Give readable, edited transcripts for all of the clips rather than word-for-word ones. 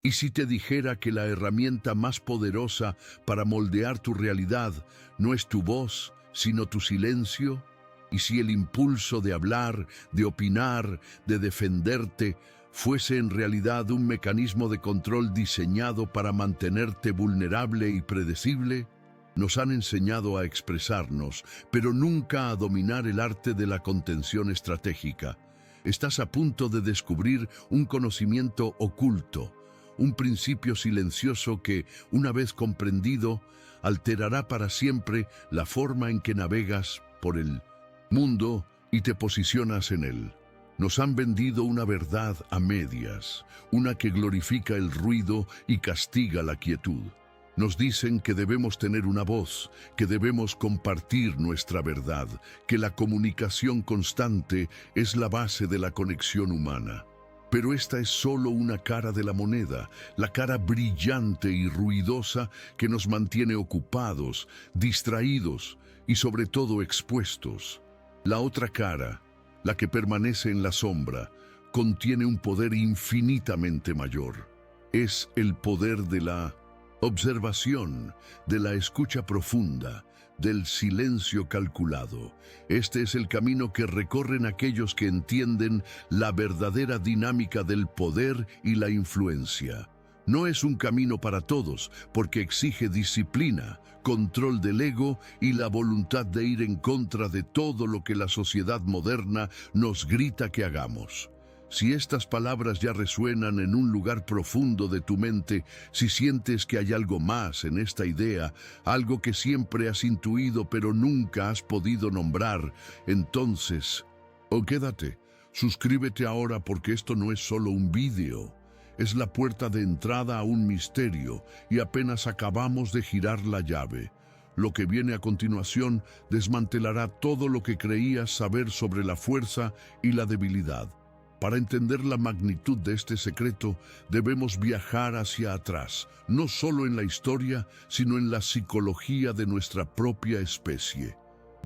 ¿Y si te dijera que la herramienta más poderosa para moldear tu realidad no es tu voz, sino tu silencio? ¿Y si el impulso de hablar, de opinar, de defenderte, fuese en realidad un mecanismo de control diseñado para mantenerte vulnerable y predecible? Nos han enseñado a expresarnos, pero nunca a dominar el arte de la contención estratégica. Estás a punto de descubrir un conocimiento oculto, un principio silencioso que, una vez comprendido, alterará para siempre la forma en que navegas por el mundo y te posicionas en él. Nos han vendido una verdad a medias, una que glorifica el ruido y castiga la quietud. Nos dicen que debemos tener una voz, que debemos compartir nuestra verdad, que la comunicación constante es la base de la conexión humana. Pero esta es solo una cara de la moneda, la cara brillante y ruidosa que nos mantiene ocupados, distraídos y sobre todo expuestos. La otra cara, la que permanece en la sombra, contiene un poder infinitamente mayor. Es el poder de la observación, de la escucha profunda, del silencio calculado. Este es el camino que recorren aquellos que entienden la verdadera dinámica del poder y la influencia. No es un camino para todos, porque exige disciplina, control del ego y la voluntad de ir en contra de todo lo que la sociedad moderna nos grita que hagamos. Si estas palabras ya resuenan en un lugar profundo de tu mente, si sientes que hay algo más en esta idea, algo que siempre has intuido pero nunca has podido nombrar, entonces, quédate, suscríbete ahora porque esto no es solo un vídeo. Es la puerta de entrada a un misterio y apenas acabamos de girar la llave. Lo que viene a continuación desmantelará todo lo que creías saber sobre la fuerza y la debilidad. Para entender la magnitud de este secreto, debemos viajar hacia atrás, no solo en la historia, sino en la psicología de nuestra propia especie.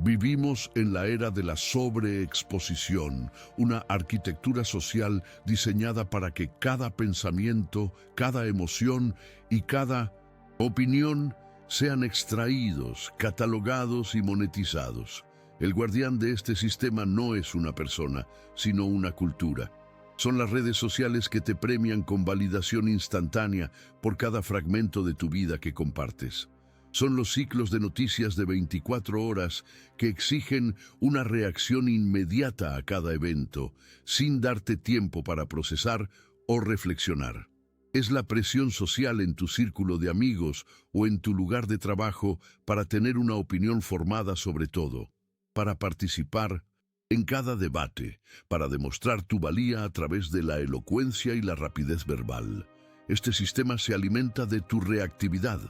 Vivimos en la era de la sobreexposición, una arquitectura social diseñada para que cada pensamiento, cada emoción y cada opinión sean extraídos, catalogados y monetizados. El guardián de este sistema no es una persona, sino una cultura. Son las redes sociales que te premian con validación instantánea por cada fragmento de tu vida que compartes. Son los ciclos de noticias de 24 horas que exigen una reacción inmediata a cada evento, sin darte tiempo para procesar o reflexionar. Es la presión social en tu círculo de amigos o en tu lugar de trabajo para tener una opinión formada sobre todo, para participar en cada debate, para demostrar tu valía a través de la elocuencia y la rapidez verbal. Este sistema se alimenta de tu reactividad.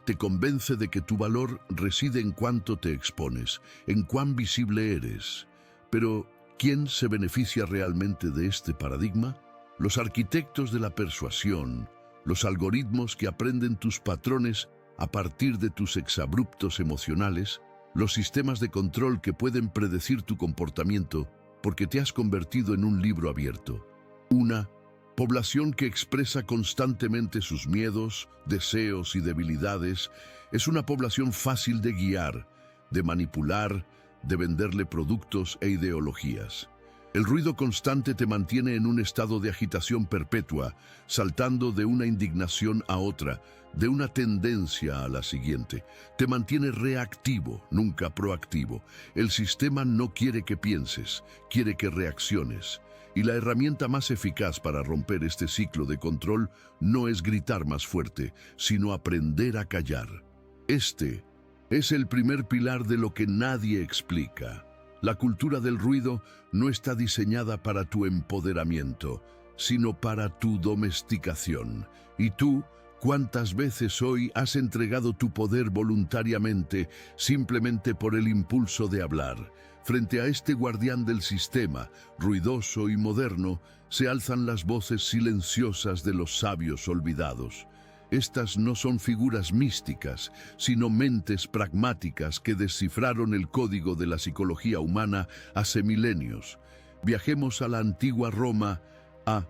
Te convence de que tu valor reside en cuánto te expones, en cuán visible eres. Pero, ¿quién se beneficia realmente de este paradigma? Los arquitectos de la persuasión, los algoritmos que aprenden tus patrones a partir de tus exabruptos emocionales, los sistemas de control que pueden predecir tu comportamiento porque te has convertido en un libro abierto. Una población que expresa constantemente sus miedos, deseos y debilidades es una población fácil de guiar, de manipular, de venderle productos e ideologías. El ruido constante te mantiene en un estado de agitación perpetua, saltando de una indignación a otra, de una tendencia a la siguiente. Te mantiene reactivo, nunca proactivo. El sistema no quiere que pienses, quiere que reacciones. Y la herramienta más eficaz para romper este ciclo de control no es gritar más fuerte, sino aprender a callar. Este es el primer pilar de lo que nadie explica. La cultura del ruido no está diseñada para tu empoderamiento, sino para tu domesticación. Y tú, ¿cuántas veces hoy has entregado tu poder voluntariamente simplemente por el impulso de hablar? Frente a este guardián del sistema, ruidoso y moderno, se alzan las voces silenciosas de los sabios olvidados. Estas no son figuras místicas, sino mentes pragmáticas que descifraron el código de la psicología humana hace milenios. Viajemos a la antigua Roma, a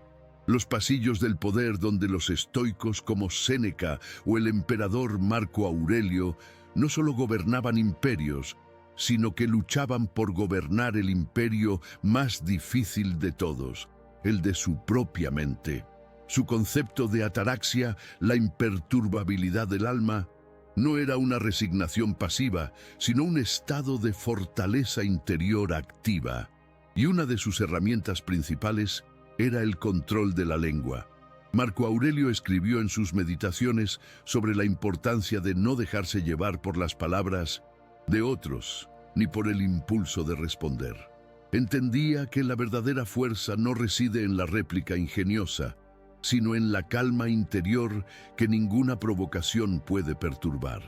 Los pasillos del poder donde los estoicos como Séneca o el emperador Marco Aurelio no solo gobernaban imperios, sino que luchaban por gobernar el imperio más difícil de todos, el de su propia mente. Su concepto de ataraxia, la imperturbabilidad del alma, no era una resignación pasiva, sino un estado de fortaleza interior activa. Y una de sus herramientas principales era el control de la lengua. Marco Aurelio escribió en sus meditaciones sobre la importancia de no dejarse llevar por las palabras de otros, ni por el impulso de responder. Entendía que la verdadera fuerza no reside en la réplica ingeniosa, sino en la calma interior que ninguna provocación puede perturbar.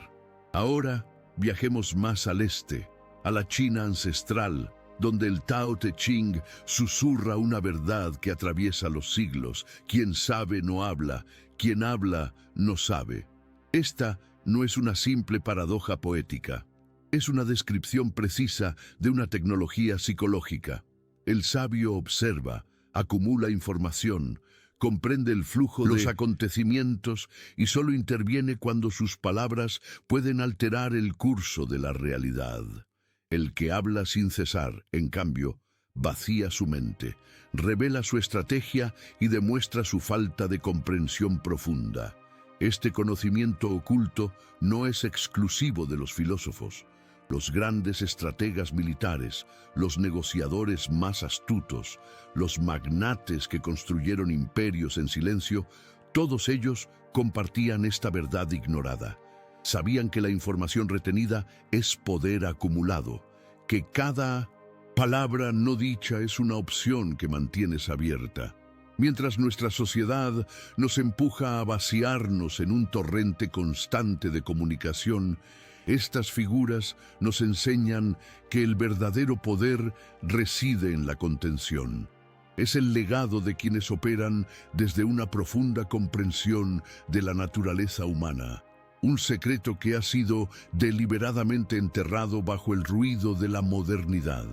Ahora viajemos más al este, a la China ancestral, donde el Tao Te Ching susurra una verdad que atraviesa los siglos. Quien sabe no habla, quien habla no sabe. Esta no es una simple paradoja poética, es una descripción precisa de una tecnología psicológica. El sabio observa, acumula información, comprende el flujo de los acontecimientos y solo interviene cuando sus palabras pueden alterar el curso de la realidad. El que habla sin cesar, en cambio, vacía su mente, revela su estrategia y demuestra su falta de comprensión profunda. Este conocimiento oculto no es exclusivo de los filósofos. Los grandes estrategas militares, los negociadores más astutos, los magnates que construyeron imperios en silencio, todos ellos compartían esta verdad ignorada. Sabían que la información retenida es poder acumulado, que cada palabra no dicha es una opción que mantienes abierta. Mientras nuestra sociedad nos empuja a vaciarnos en un torrente constante de comunicación, estas figuras nos enseñan que el verdadero poder reside en la contención. Es el legado de quienes operan desde una profunda comprensión de la naturaleza humana. Un secreto que ha sido deliberadamente enterrado bajo el ruido de la modernidad.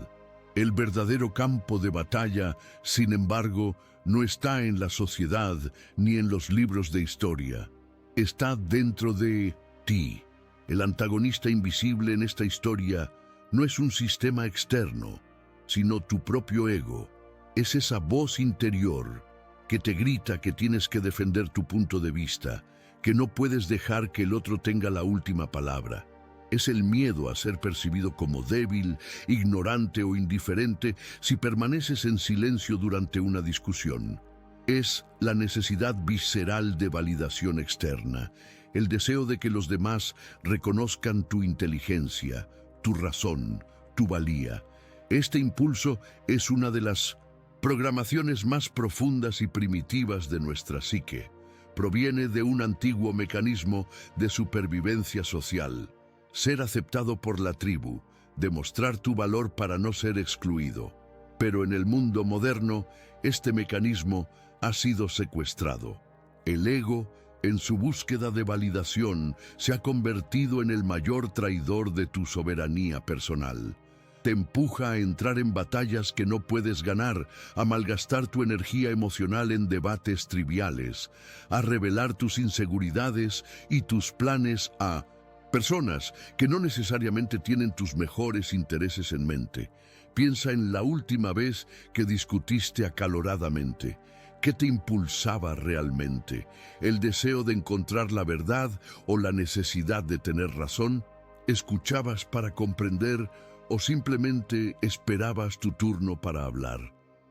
El verdadero campo de batalla, sin embargo, no está en la sociedad ni en los libros de historia. Está dentro de ti. El antagonista invisible en esta historia no es un sistema externo, sino tu propio ego. Es esa voz interior que te grita que tienes que defender tu punto de vista, que no puedes dejar que el otro tenga la última palabra. Es el miedo a ser percibido como débil, ignorante o indiferente si permaneces en silencio durante una discusión. Es la necesidad visceral de validación externa, el deseo de que los demás reconozcan tu inteligencia, tu razón, tu valía. Este impulso es una de las programaciones más profundas y primitivas de nuestra psique. Proviene de un antiguo mecanismo de supervivencia social. Ser aceptado por la tribu, demostrar tu valor para no ser excluido. Pero en el mundo moderno, este mecanismo ha sido secuestrado. El ego, en su búsqueda de validación, se ha convertido en el mayor traidor de tu soberanía personal. Te empuja a entrar en batallas que no puedes ganar, a malgastar tu energía emocional en debates triviales, a revelar tus inseguridades y tus planes a personas que no necesariamente tienen tus mejores intereses en mente. Piensa en la última vez que discutiste acaloradamente. ¿Qué te impulsaba realmente? ¿El deseo de encontrar la verdad o la necesidad de tener razón? ¿Escuchabas para comprender o simplemente esperabas tu turno para hablar?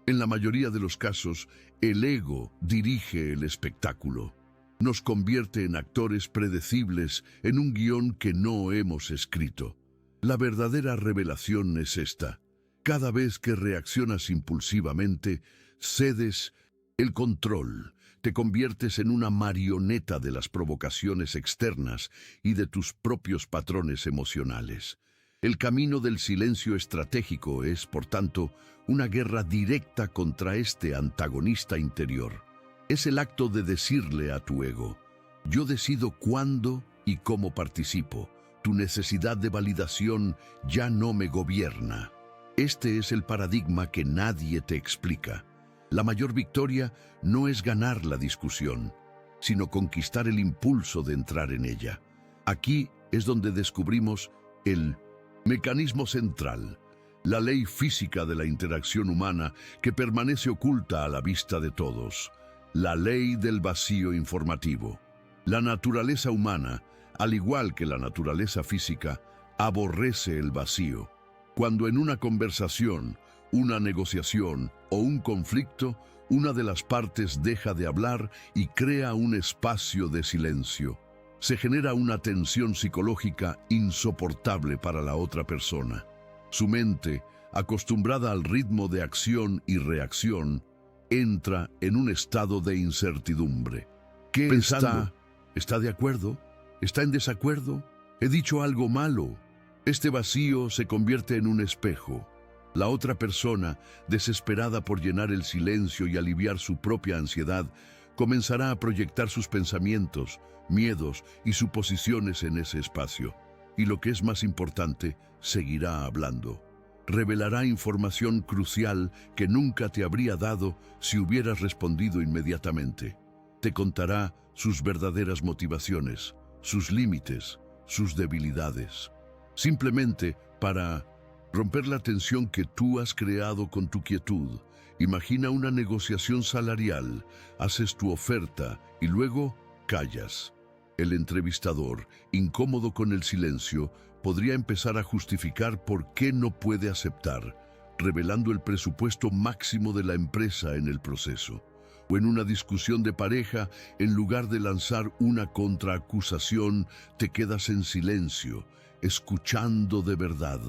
En la mayoría de los casos, el ego dirige el espectáculo. Nos convierte en actores predecibles en un guión que no hemos escrito. La verdadera revelación es esta. Cada vez que reaccionas impulsivamente, cedes el control, te conviertes en una marioneta de las provocaciones externas y de tus propios patrones emocionales. El camino del silencio estratégico es, por tanto, una guerra directa contra este antagonista interior. Es el acto de decirle a tu ego: yo decido cuándo y cómo participo. Tu necesidad de validación ya no me gobierna. Este es el paradigma que nadie te explica. La mayor victoria no es ganar la discusión, sino conquistar el impulso de entrar en ella. Aquí es donde descubrimos el mecanismo central, la ley física de la interacción humana que permanece oculta a la vista de todos, la ley del vacío informativo. La naturaleza humana, al igual que la naturaleza física, aborrece el vacío. Cuando en una conversación, una negociación o un conflicto, una de las partes deja de hablar y crea un espacio de silencio, se genera una tensión psicológica insoportable para la otra persona. Su mente, acostumbrada al ritmo de acción y reacción, entra en un estado de incertidumbre. ¿Qué está? ¿Está de acuerdo? ¿Está en desacuerdo? ¿He dicho algo malo? Este vacío se convierte en un espejo. La otra persona, desesperada por llenar el silencio y aliviar su propia ansiedad, comenzará a proyectar sus pensamientos, miedos y suposiciones en ese espacio. Y lo que es más importante, seguirá hablando. Revelará información crucial que nunca te habría dado si hubieras respondido inmediatamente. Te contará sus verdaderas motivaciones, sus límites, sus debilidades. Simplemente para romper la tensión que tú has creado con tu quietud. Imagina una negociación salarial, haces tu oferta y luego callas. El entrevistador, incómodo con el silencio, podría empezar a justificar por qué no puede aceptar, revelando el presupuesto máximo de la empresa en el proceso. O en una discusión de pareja, en lugar de lanzar una contraacusación, te quedas en silencio, escuchando de verdad.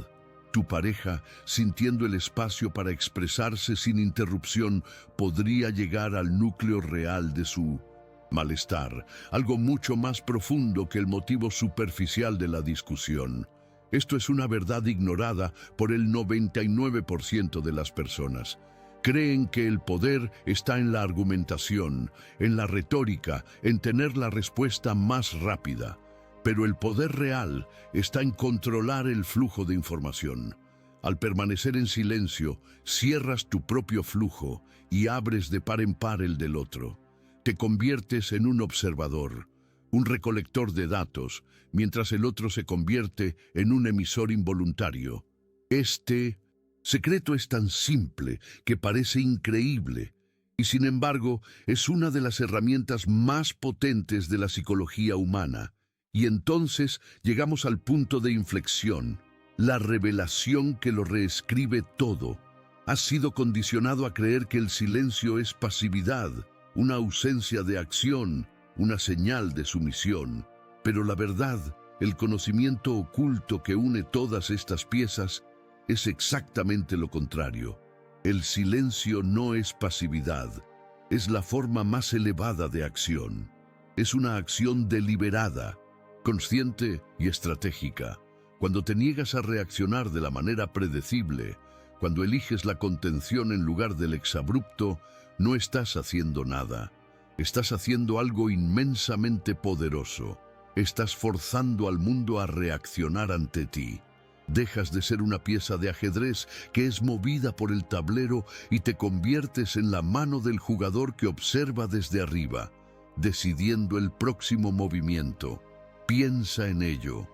Tu pareja, sintiendo el espacio para expresarse sin interrupción, podría llegar al núcleo real de su malestar, algo mucho más profundo que el motivo superficial de la discusión. Esto es una verdad ignorada por el 99% de las personas. Creen que el poder está en la argumentación, en la retórica, en tener la respuesta más rápida. Pero el poder real está en controlar el flujo de información. Al permanecer en silencio, cierras tu propio flujo y abres de par en par el del otro. Te conviertes en un observador, un recolector de datos, mientras el otro se convierte en un emisor involuntario. Este secreto es tan simple que parece increíble, y sin embargo es una de las herramientas más potentes de la psicología humana. Y entonces llegamos al punto de inflexión, la revelación que lo reescribe todo. Has sido condicionado a creer que el silencio es pasividad, una ausencia de acción, una señal de sumisión. Pero la verdad, el conocimiento oculto que une todas estas piezas, es exactamente lo contrario. El silencio no es pasividad, es la forma más elevada de acción. Es una acción deliberada, consciente y estratégica. Cuando te niegas a reaccionar de la manera predecible, cuando eliges la contención en lugar del exabrupto, no estás haciendo nada. Estás haciendo algo inmensamente poderoso. Estás forzando al mundo a reaccionar ante ti. Dejas de ser una pieza de ajedrez que es movida por el tablero y te conviertes en la mano del jugador que observa desde arriba, decidiendo el próximo movimiento. Piensa en ello.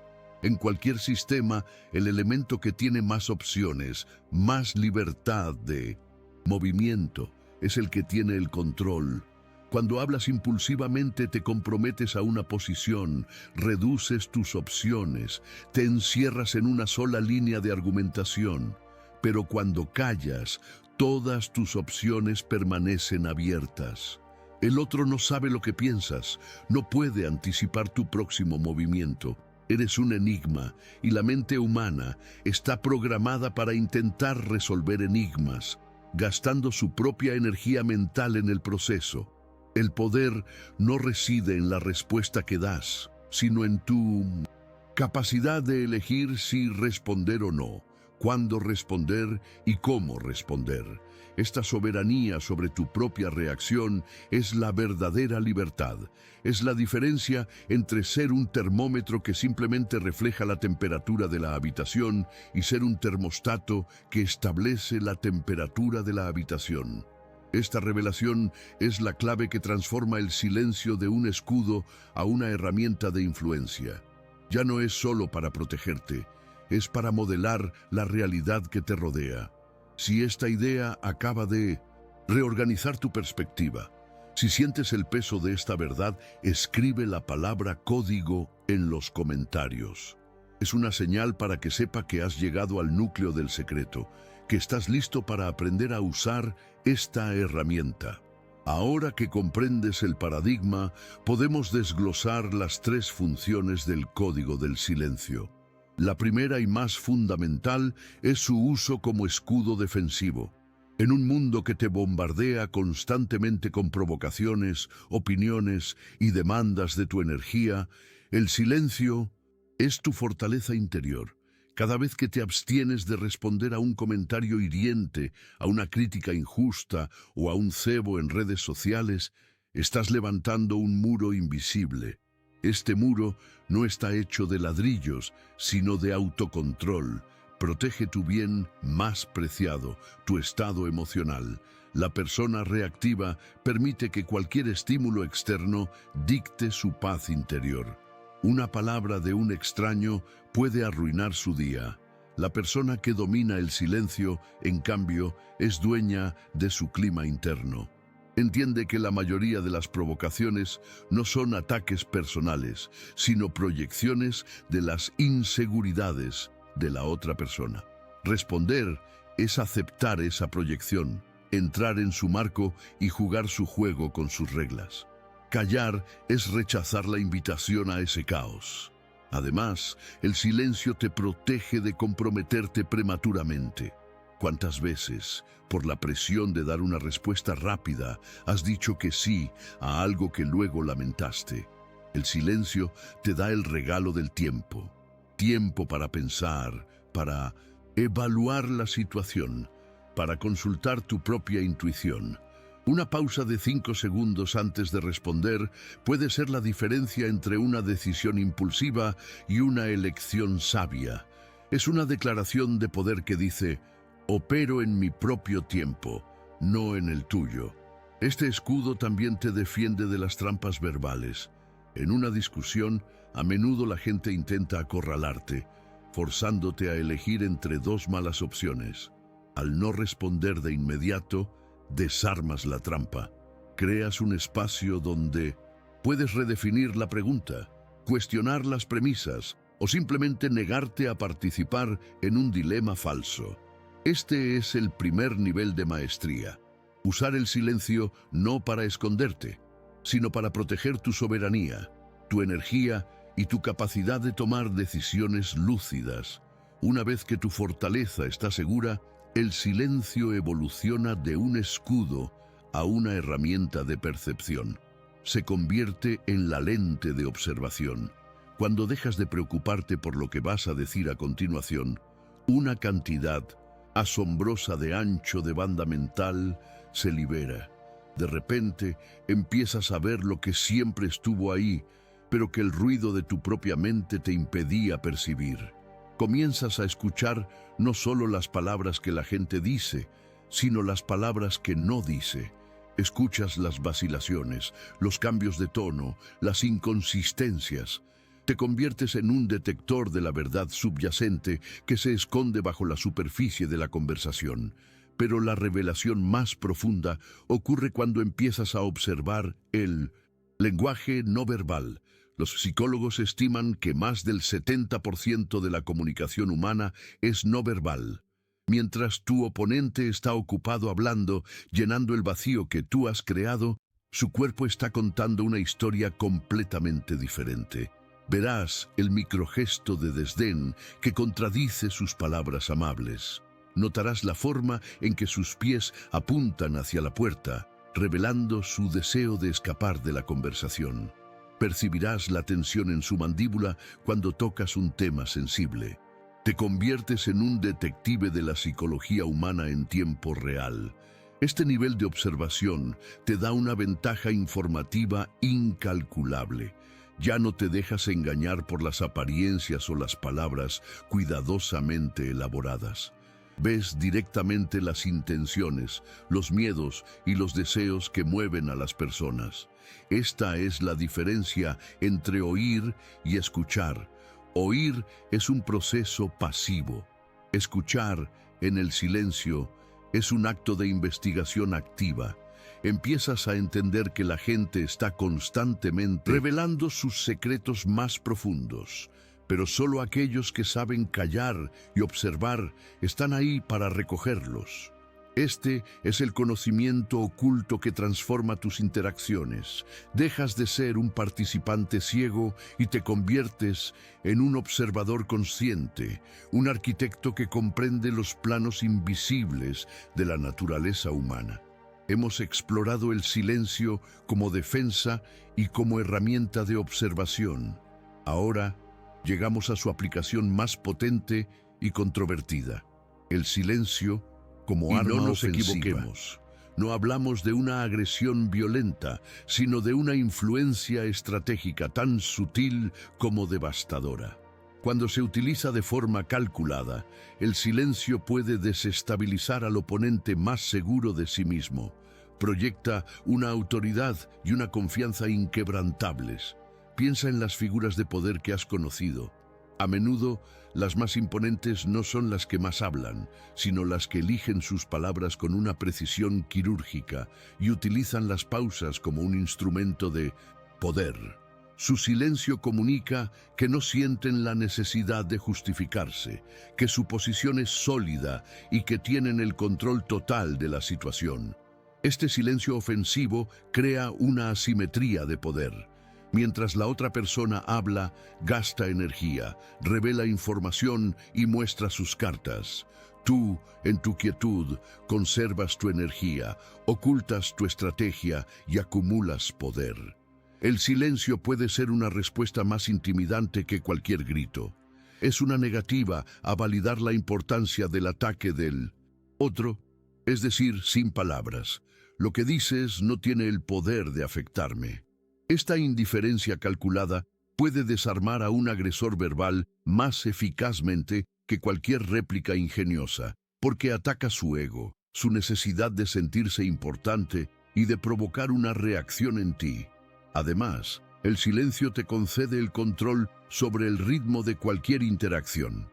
En cualquier sistema, el elemento que tiene más opciones, más libertad de movimiento, es el que tiene el control. Cuando hablas impulsivamente te comprometes a una posición, reduces tus opciones, te encierras en una sola línea de argumentación. Pero cuando callas, todas tus opciones permanecen abiertas. El otro no sabe lo que piensas, no puede anticipar tu próximo movimiento. Eres un enigma y la mente humana está programada para intentar resolver enigmas, gastando su propia energía mental en el proceso. El poder no reside en la respuesta que das, sino en tu capacidad de elegir si responder o no, cuándo responder y cómo responder. Esta soberanía sobre tu propia reacción es la verdadera libertad. Es la diferencia entre ser un termómetro que simplemente refleja la temperatura de la habitación y ser un termostato que establece la temperatura de la habitación. Esta revelación es la clave que transforma el silencio de un escudo a una herramienta de influencia. Ya no es solo para protegerte, es para modelar la realidad que te rodea. Si esta idea acaba de reorganizar tu perspectiva, si sientes el peso de esta verdad, escribe la palabra código en los comentarios. Es una señal para que sepa que has llegado al núcleo del secreto, que estás listo para aprender a usar esta herramienta. Ahora que comprendes el paradigma, podemos desglosar las tres funciones del código del silencio. La primera y más fundamental es su uso como escudo defensivo. En un mundo que te bombardea constantemente con provocaciones, opiniones y demandas de tu energía, el silencio es tu fortaleza interior. Cada vez que te abstienes de responder a un comentario hiriente, a una crítica injusta o a un cebo en redes sociales, estás levantando un muro invisible. Este muro no está hecho de ladrillos, sino de autocontrol. Protege tu bien más preciado, tu estado emocional. La persona reactiva permite que cualquier estímulo externo dicte su paz interior. Una palabra de un extraño puede arruinar su día. La persona que domina el silencio, en cambio, es dueña de su clima interno. Entiende que la mayoría de las provocaciones no son ataques personales, sino proyecciones de las inseguridades de la otra persona. Responder es aceptar esa proyección, entrar en su marco y jugar su juego con sus reglas. Callar es rechazar la invitación a ese caos. Además, el silencio te protege de comprometerte prematuramente. ¿Cuántas veces, por la presión de dar una respuesta rápida, has dicho que sí a algo que luego lamentaste? El silencio te da el regalo del tiempo. Tiempo para pensar, para evaluar la situación, para consultar tu propia intuición. Una pausa de 5 segundos antes de responder puede ser la diferencia entre una decisión impulsiva y una elección sabia. Es una declaración de poder que dice: opero en mi propio tiempo, no en el tuyo. Este escudo también te defiende de las trampas verbales. En una discusión, a menudo la gente intenta acorralarte, forzándote a elegir entre dos malas opciones. Al no responder de inmediato, desarmas la trampa. Creas un espacio donde puedes redefinir la pregunta, cuestionar las premisas o simplemente negarte a participar en un dilema falso. Este es el primer nivel de maestría. Usar el silencio no para esconderte, sino para proteger tu soberanía, tu energía y tu capacidad de tomar decisiones lúcidas. Una vez que tu fortaleza está segura, el silencio evoluciona de un escudo a una herramienta de percepción. Se convierte en la lente de observación. Cuando dejas de preocuparte por lo que vas a decir a continuación, una cantidad asombrosa de ancho de banda mental se libera. De repente empiezas a ver lo que siempre estuvo ahí, pero que el ruido de tu propia mente te impedía percibir. Comienzas a escuchar no solo las palabras que la gente dice, sino las palabras que no dice. Escuchas las vacilaciones, los cambios de tono, las inconsistencias. Te conviertes en un detector de la verdad subyacente que se esconde bajo la superficie de la conversación. Pero la revelación más profunda ocurre cuando empiezas a observar el lenguaje no verbal. Los psicólogos estiman que más del 70% de la comunicación humana es no verbal. Mientras tu oponente está ocupado hablando, llenando el vacío que tú has creado, su cuerpo está contando una historia completamente diferente. Verás el microgesto de desdén que contradice sus palabras amables. Notarás la forma en que sus pies apuntan hacia la puerta, revelando su deseo de escapar de la conversación. Percibirás la tensión en su mandíbula cuando tocas un tema sensible. Te conviertes en un detective de la psicología humana en tiempo real. Este nivel de observación te da una ventaja informativa incalculable. Ya no te dejas engañar por las apariencias o las palabras cuidadosamente elaboradas. Ves directamente las intenciones, los miedos y los deseos que mueven a las personas. Esta es la diferencia entre oír y escuchar. Oír es un proceso pasivo. Escuchar, en el silencio, es un acto de investigación activa. Empiezas a entender que la gente está constantemente revelando sus secretos más profundos, pero solo aquellos que saben callar y observar están ahí para recogerlos. Este es el conocimiento oculto que transforma tus interacciones. Dejas de ser un participante ciego y te conviertes en un observador consciente, un arquitecto que comprende los planos invisibles de la naturaleza humana. Hemos explorado el silencio como defensa y como herramienta de observación. Ahora llegamos a su aplicación más potente y controvertida: el silencio como arma ofensiva. Y no nos equivoquemos. No hablamos de una agresión violenta, sino de una influencia estratégica tan sutil como devastadora. Cuando se utiliza de forma calculada, el silencio puede desestabilizar al oponente más seguro de sí mismo. Proyecta una autoridad y una confianza inquebrantables. Piensa en las figuras de poder que has conocido. A menudo, las más imponentes no son las que más hablan, sino las que eligen sus palabras con una precisión quirúrgica y utilizan las pausas como un instrumento de poder. Su silencio comunica que no sienten la necesidad de justificarse, que su posición es sólida y que tienen el control total de la situación. Este silencio ofensivo crea una asimetría de poder. Mientras la otra persona habla, gasta energía, revela información y muestra sus cartas. Tú, en tu quietud, conservas tu energía, ocultas tu estrategia y acumulas poder. El silencio puede ser una respuesta más intimidante que cualquier grito. Es una negativa a validar la importancia del ataque del otro, es decir, sin palabras. Lo que dices no tiene el poder de afectarme. Esta indiferencia calculada puede desarmar a un agresor verbal más eficazmente que cualquier réplica ingeniosa, porque ataca su ego, su necesidad de sentirse importante y de provocar una reacción en ti. Además, el silencio te concede el control sobre el ritmo de cualquier interacción.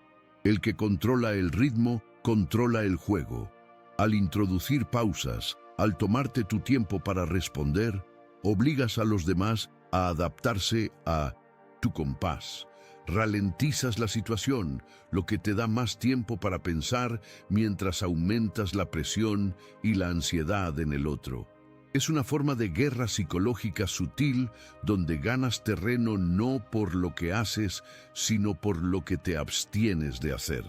El que controla el ritmo, controla el juego. Al introducir pausas, al tomarte tu tiempo para responder, obligas a los demás a adaptarse a tu compás. Ralentizas la situación, lo que te da más tiempo para pensar mientras aumentas la presión y la ansiedad en el otro. Es una forma de guerra psicológica sutil donde ganas terreno no por lo que haces, sino por lo que te abstienes de hacer.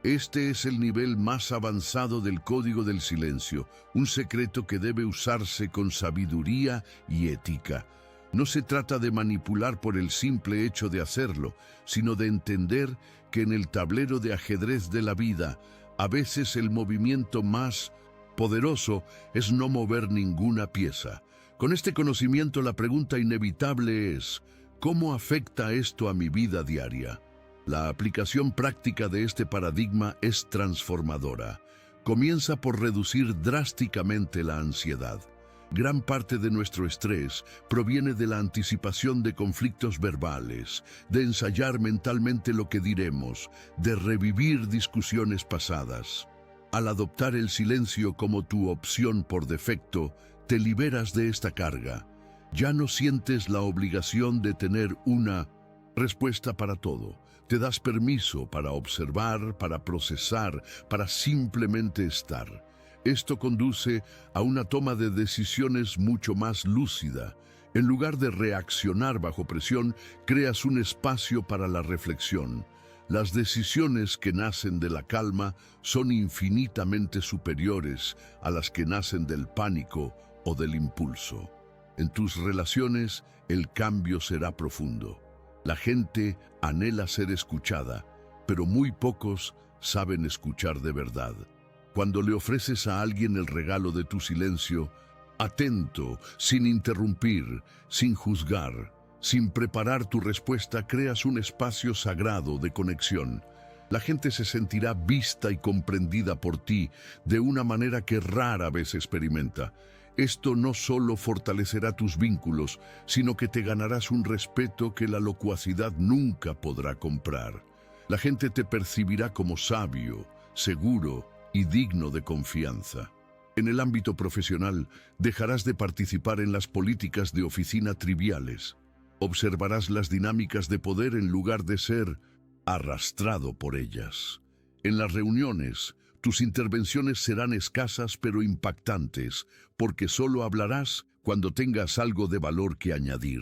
Este es el nivel más avanzado del código del silencio, un secreto que debe usarse con sabiduría y ética. No se trata de manipular por el simple hecho de hacerlo, sino de entender que en el tablero de ajedrez de la vida, a veces el movimiento más poderoso es no mover ninguna pieza. Con este conocimiento, la pregunta inevitable es: ¿cómo afecta esto a mi vida diaria? La aplicación práctica de este paradigma es transformadora. Comienza por reducir drásticamente la ansiedad. Gran parte de nuestro estrés proviene de la anticipación de conflictos verbales, de ensayar mentalmente lo que diremos, de revivir discusiones pasadas. Al adoptar el silencio como tu opción por defecto, te liberas de esta carga. Ya no sientes la obligación de tener una respuesta para todo. Te das permiso para observar, para procesar, para simplemente estar. Esto conduce a una toma de decisiones mucho más lúcida. En lugar de reaccionar bajo presión, creas un espacio para la reflexión. Las decisiones que nacen de la calma son infinitamente superiores a las que nacen del pánico o del impulso. En tus relaciones, el cambio será profundo. La gente anhela ser escuchada, pero muy pocos saben escuchar de verdad. Cuando le ofreces a alguien el regalo de tu silencio, atento, sin interrumpir, sin juzgar, sin preparar tu respuesta, creas un espacio sagrado de conexión. La gente se sentirá vista y comprendida por ti de una manera que rara vez experimenta. Esto no solo fortalecerá tus vínculos, sino que te ganarás un respeto que la locuacidad nunca podrá comprar. La gente te percibirá como sabio, seguro y digno de confianza. En el ámbito profesional, dejarás de participar en las políticas de oficina triviales. Observarás las dinámicas de poder en lugar de ser arrastrado por ellas. En las reuniones, tus intervenciones serán escasas pero impactantes, porque solo hablarás cuando tengas algo de valor que añadir.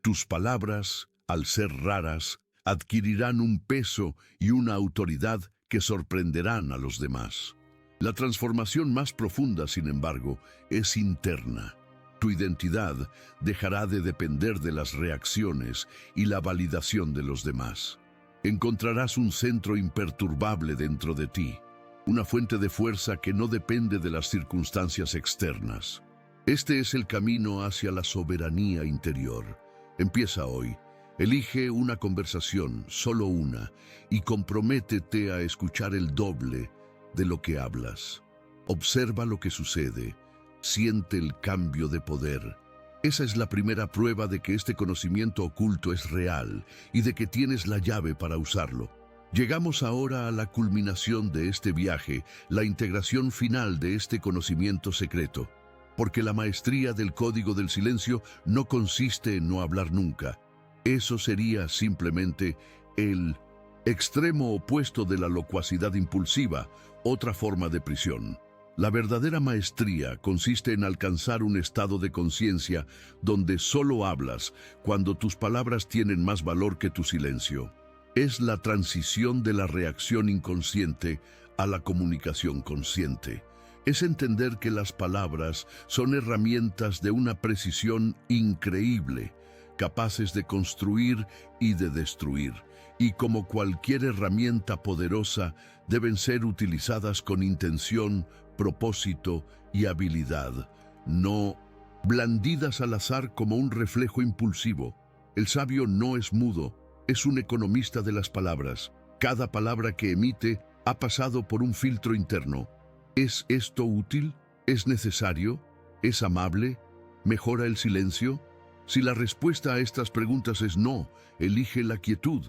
Tus palabras, al ser raras, adquirirán un peso y una autoridad que sorprenderán a los demás. La transformación más profunda, sin embargo, es interna. Tu identidad dejará de depender de las reacciones y la validación de los demás. Encontrarás un centro imperturbable dentro de ti, una fuente de fuerza que no depende de las circunstancias externas. Este es el camino hacia la soberanía interior. Empieza hoy. Elige una conversación, solo una, y comprométete a escuchar el doble de lo que hablas. Observa lo que sucede. Siente el cambio de poder. Esa es la primera prueba de que este conocimiento oculto es real y de que tienes la llave para usarlo. Llegamos ahora a la culminación de este viaje, la integración final de este conocimiento secreto. Porque la maestría del código del silencio no consiste en no hablar nunca. Eso sería simplemente el extremo opuesto de la locuacidad impulsiva, otra forma de prisión. La verdadera maestría consiste en alcanzar un estado de conciencia donde solo hablas cuando tus palabras tienen más valor que tu silencio. Es la transición de la reacción inconsciente a la comunicación consciente. Es entender que las palabras son herramientas de una precisión increíble, capaces de construir y de destruir, y como cualquier herramienta poderosa, deben ser utilizadas con intención, propósito y habilidad, no blandidas al azar como un reflejo impulsivo. El sabio no es mudo, es un economista de las palabras. Cada palabra que emite ha pasado por un filtro interno. ¿Es esto útil? ¿Es necesario? ¿Es amable? ¿Mejora el silencio? Si la respuesta a estas preguntas es no, elige la quietud.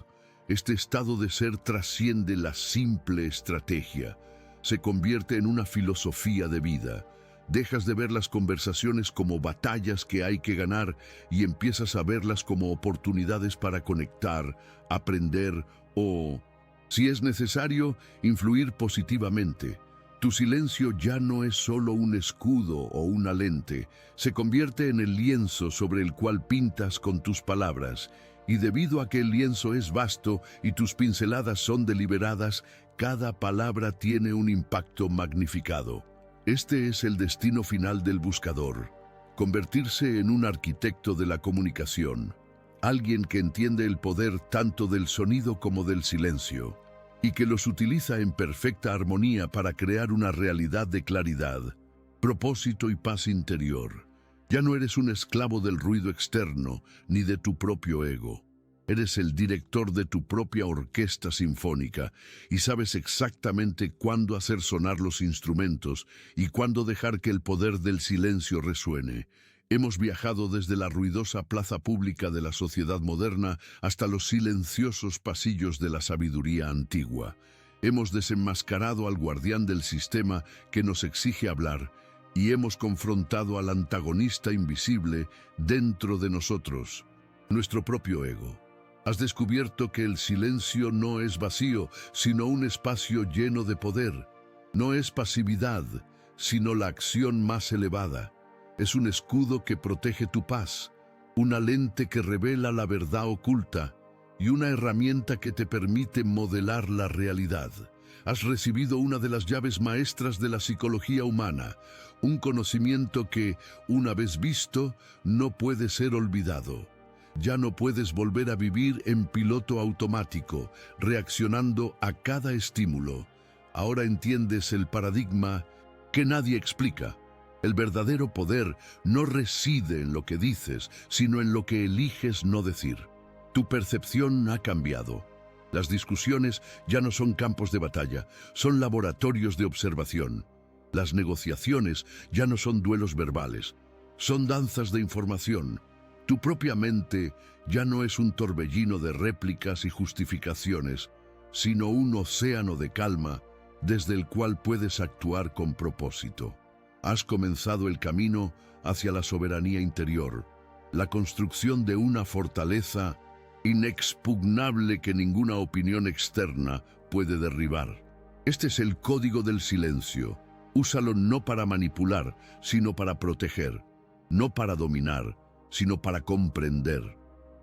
Este estado de ser trasciende la simple estrategia. Se convierte en una filosofía de vida. Dejas de ver las conversaciones como batallas que hay que ganar y empiezas a verlas como oportunidades para conectar, aprender o, si es necesario, influir positivamente. Tu silencio ya no es solo un escudo o una lente, se convierte en el lienzo sobre el cual pintas con tus palabras, y debido a que el lienzo es vasto y tus pinceladas son deliberadas, cada palabra tiene un impacto magnificado. Este es el destino final del buscador, convertirse en un arquitecto de la comunicación, alguien que entiende el poder tanto del sonido como del silencio, y que los utiliza en perfecta armonía para crear una realidad de claridad, propósito y paz interior. Ya no eres un esclavo del ruido externo ni de tu propio ego. Eres el director de tu propia orquesta sinfónica y sabes exactamente cuándo hacer sonar los instrumentos y cuándo dejar que el poder del silencio resuene. Hemos viajado desde la ruidosa plaza pública de la sociedad moderna hasta los silenciosos pasillos de la sabiduría antigua. Hemos desenmascarado al guardián del sistema que nos exige hablar y hemos confrontado al antagonista invisible dentro de nosotros, nuestro propio ego. Has descubierto que el silencio no es vacío, sino un espacio lleno de poder. No es pasividad, sino la acción más elevada. Es un escudo que protege tu paz, una lente que revela la verdad oculta y una herramienta que te permite modelar la realidad. Has recibido una de las llaves maestras de la psicología humana, un conocimiento que, una vez visto, no puede ser olvidado. Ya no puedes volver a vivir en piloto automático, reaccionando a cada estímulo. Ahora entiendes el paradigma que nadie explica. El verdadero poder no reside en lo que dices, sino en lo que eliges no decir. Tu percepción ha cambiado. Las discusiones ya no son campos de batalla, son laboratorios de observación. Las negociaciones ya no son duelos verbales, son danzas de información. Tu propia mente ya no es un torbellino de réplicas y justificaciones, sino un océano de calma desde el cual puedes actuar con propósito. Has comenzado el camino hacia la soberanía interior, la construcción de una fortaleza inexpugnable que ninguna opinión externa puede derribar. Este es el código del silencio. Úsalo no para manipular, sino para proteger, no para dominar, sino para comprender.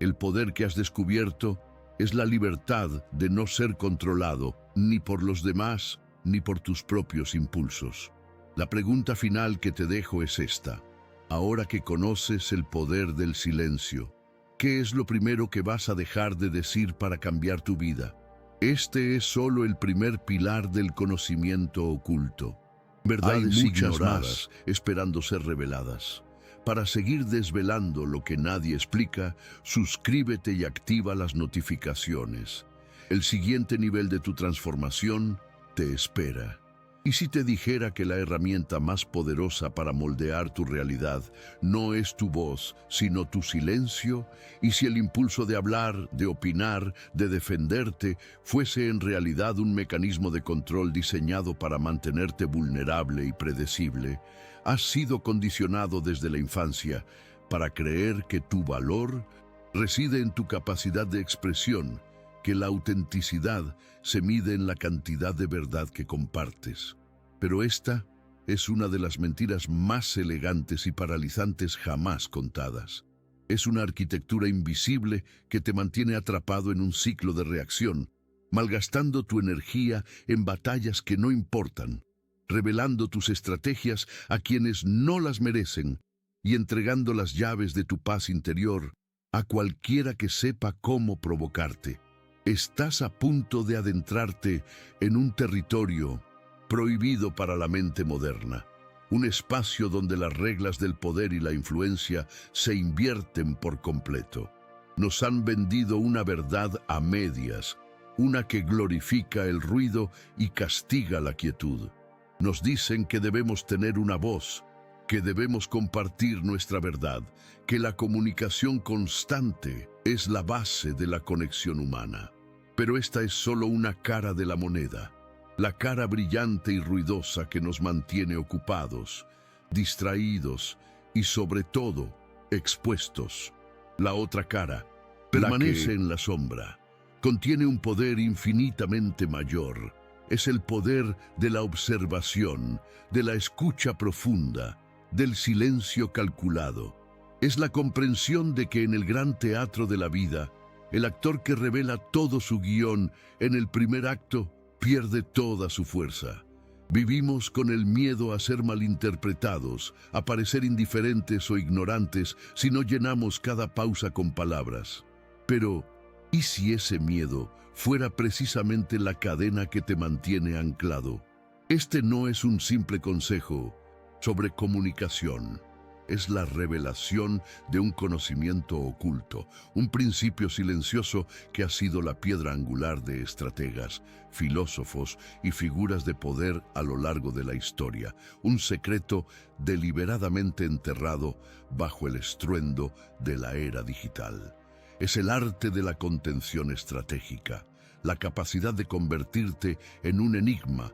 El poder que has descubierto es la libertad de no ser controlado ni por los demás ni por tus propios impulsos. La pregunta final que te dejo es esta. Ahora que conoces el poder del silencio, ¿qué es lo primero que vas a dejar de decir para cambiar tu vida? Este es solo el primer pilar del conocimiento oculto. Verdades ignoradas esperando ser reveladas. Para seguir desvelando lo que nadie explica, suscríbete y activa las notificaciones. El siguiente nivel de tu transformación te espera. ¿Y si te dijera que la herramienta más poderosa para moldear tu realidad no es tu voz, sino tu silencio? ¿Y si el impulso de hablar, de opinar, de defenderte, fuese en realidad un mecanismo de control diseñado para mantenerte vulnerable y predecible? Has sido condicionado desde la infancia para creer que tu valor reside en tu capacidad de expresión, que la autenticidad se mide en la cantidad de verdad que compartes. Pero esta es una de las mentiras más elegantes y paralizantes jamás contadas. Es una arquitectura invisible que te mantiene atrapado en un ciclo de reacción, malgastando tu energía en batallas que no importan, revelando tus estrategias a quienes no las merecen y entregando las llaves de tu paz interior a cualquiera que sepa cómo provocarte. Estás a punto de adentrarte en un territorio prohibido para la mente moderna, un espacio donde las reglas del poder y la influencia se invierten por completo. Nos han vendido una verdad a medias, una que glorifica el ruido y castiga la quietud. Nos dicen que debemos tener una voz, que debemos compartir nuestra verdad, que la comunicación constante es la base de la conexión humana. Pero esta es solo una cara de la moneda, la cara brillante y ruidosa que nos mantiene ocupados, distraídos y sobre todo expuestos. La otra cara permanece en la sombra, contiene un poder infinitamente mayor. Es el poder de la observación, de la escucha profunda, del silencio calculado. Es la comprensión de que en el gran teatro de la vida, el actor que revela todo su guión en el primer acto pierde toda su fuerza. Vivimos con el miedo a ser malinterpretados, a parecer indiferentes o ignorantes si no llenamos cada pausa con palabras. Pero, ¿y si ese miedo fuera precisamente la cadena que te mantiene anclado? Este no es un simple consejo sobre comunicación. Es la revelación de un conocimiento oculto, un principio silencioso que ha sido la piedra angular de estrategas, filósofos y figuras de poder a lo largo de la historia, un secreto deliberadamente enterrado bajo el estruendo de la era digital. Es el arte de la contención estratégica, la capacidad de convertirte en un enigma,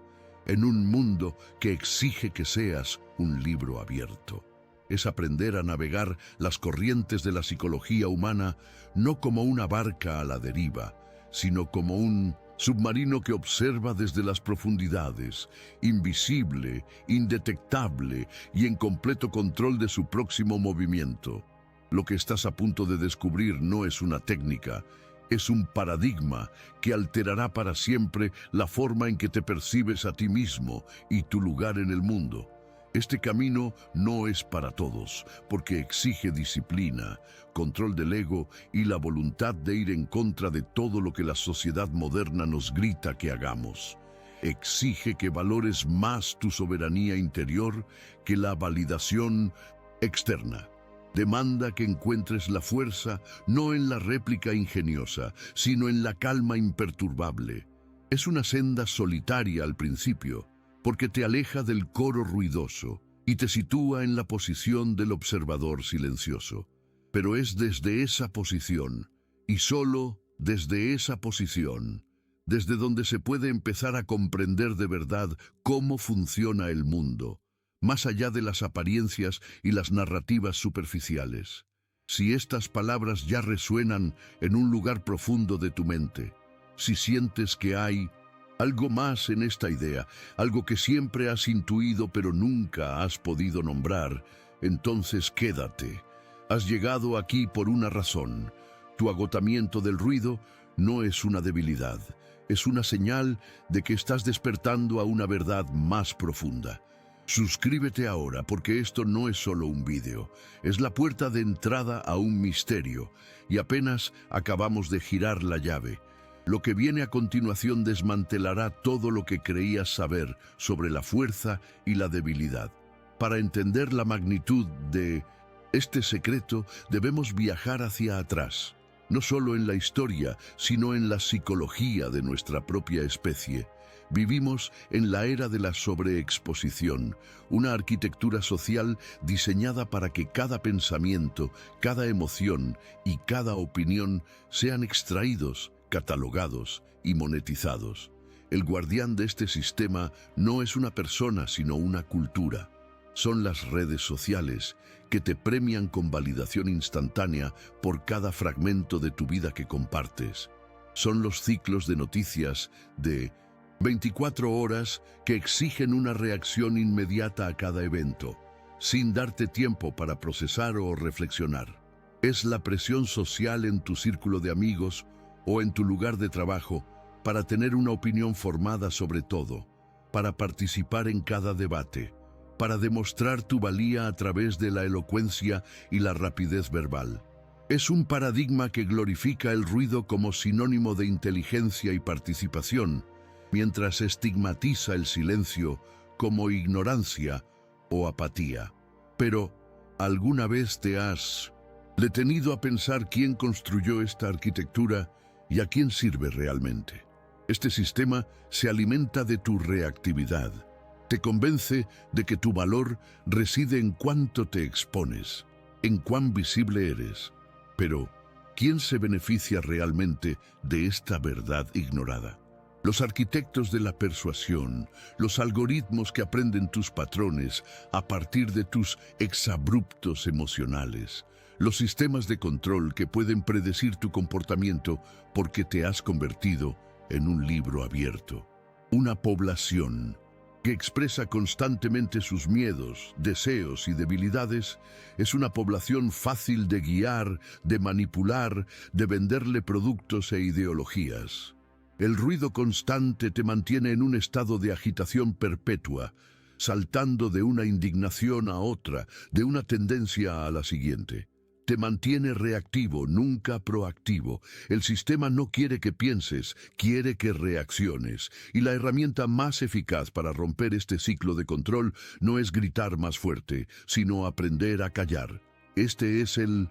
en un mundo que exige que seas un libro abierto. Es aprender a navegar las corrientes de la psicología humana no como una barca a la deriva, sino como un submarino que observa desde las profundidades, invisible, indetectable y en completo control de su próximo movimiento. Lo que estás a punto de descubrir no es una técnica, es un paradigma que alterará para siempre la forma en que te percibes a ti mismo y tu lugar en el mundo. Este camino no es para todos, porque exige disciplina, control del ego y la voluntad de ir en contra de todo lo que la sociedad moderna nos grita que hagamos. Exige que valores más tu soberanía interior que la validación externa. Demanda que encuentres la fuerza no en la réplica ingeniosa, sino en la calma imperturbable. Es una senda solitaria al principio, porque te aleja del coro ruidoso y te sitúa en la posición del observador silencioso. Pero es desde esa posición, y solo desde esa posición, desde donde se puede empezar a comprender de verdad cómo funciona el mundo, más allá de las apariencias y las narrativas superficiales. Si estas palabras ya resuenan en un lugar profundo de tu mente, si sientes que hay algo más en esta idea, algo que siempre has intuido pero nunca has podido nombrar, entonces quédate. Has llegado aquí por una razón. Tu agotamiento del ruido no es una debilidad, es una señal de que estás despertando a una verdad más profunda. Suscríbete ahora porque esto no es solo un vídeo, es la puerta de entrada a un misterio y apenas acabamos de girar la llave. Lo que viene a continuación desmantelará todo lo que creías saber sobre la fuerza y la debilidad. Para entender la magnitud de este secreto debemos viajar hacia atrás, no solo en la historia, sino en la psicología de nuestra propia especie. Vivimos en la era de la sobreexposición, una arquitectura social diseñada para que cada pensamiento, cada emoción y cada opinión sean extraídos, catalogados y monetizados. El guardián de este sistema no es una persona, sino una cultura. Son las redes sociales que te premian con validación instantánea por cada fragmento de tu vida que compartes. Son los ciclos de noticias de 24 horas que exigen una reacción inmediata a cada evento, sin darte tiempo para procesar o reflexionar. Es la presión social en tu círculo de amigos o en tu lugar de trabajo para tener una opinión formada sobre todo, para participar en cada debate, para demostrar tu valía a través de la elocuencia y la rapidez verbal. Es un paradigma que glorifica el ruido como sinónimo de inteligencia y participación, mientras estigmatiza el silencio como ignorancia o apatía. Pero, ¿alguna vez te has detenido a pensar quién construyó esta arquitectura y a quién sirve realmente? Este sistema se alimenta de tu reactividad. Te convence de que tu valor reside en cuánto te expones, en cuán visible eres. Pero, ¿quién se beneficia realmente de esta verdad ignorada? Los arquitectos de la persuasión, los algoritmos que aprenden tus patrones a partir de tus exabruptos emocionales, los sistemas de control que pueden predecir tu comportamiento porque te has convertido en un libro abierto. Una población que expresa constantemente sus miedos, deseos y debilidades, es una población fácil de guiar, de manipular, de venderle productos e ideologías. El ruido constante te mantiene en un estado de agitación perpetua, saltando de una indignación a otra, de una tendencia a la siguiente. Te mantiene reactivo, nunca proactivo. El sistema no quiere que pienses, quiere que reacciones. Y la herramienta más eficaz para romper este ciclo de control no es gritar más fuerte, sino aprender a callar. Este es el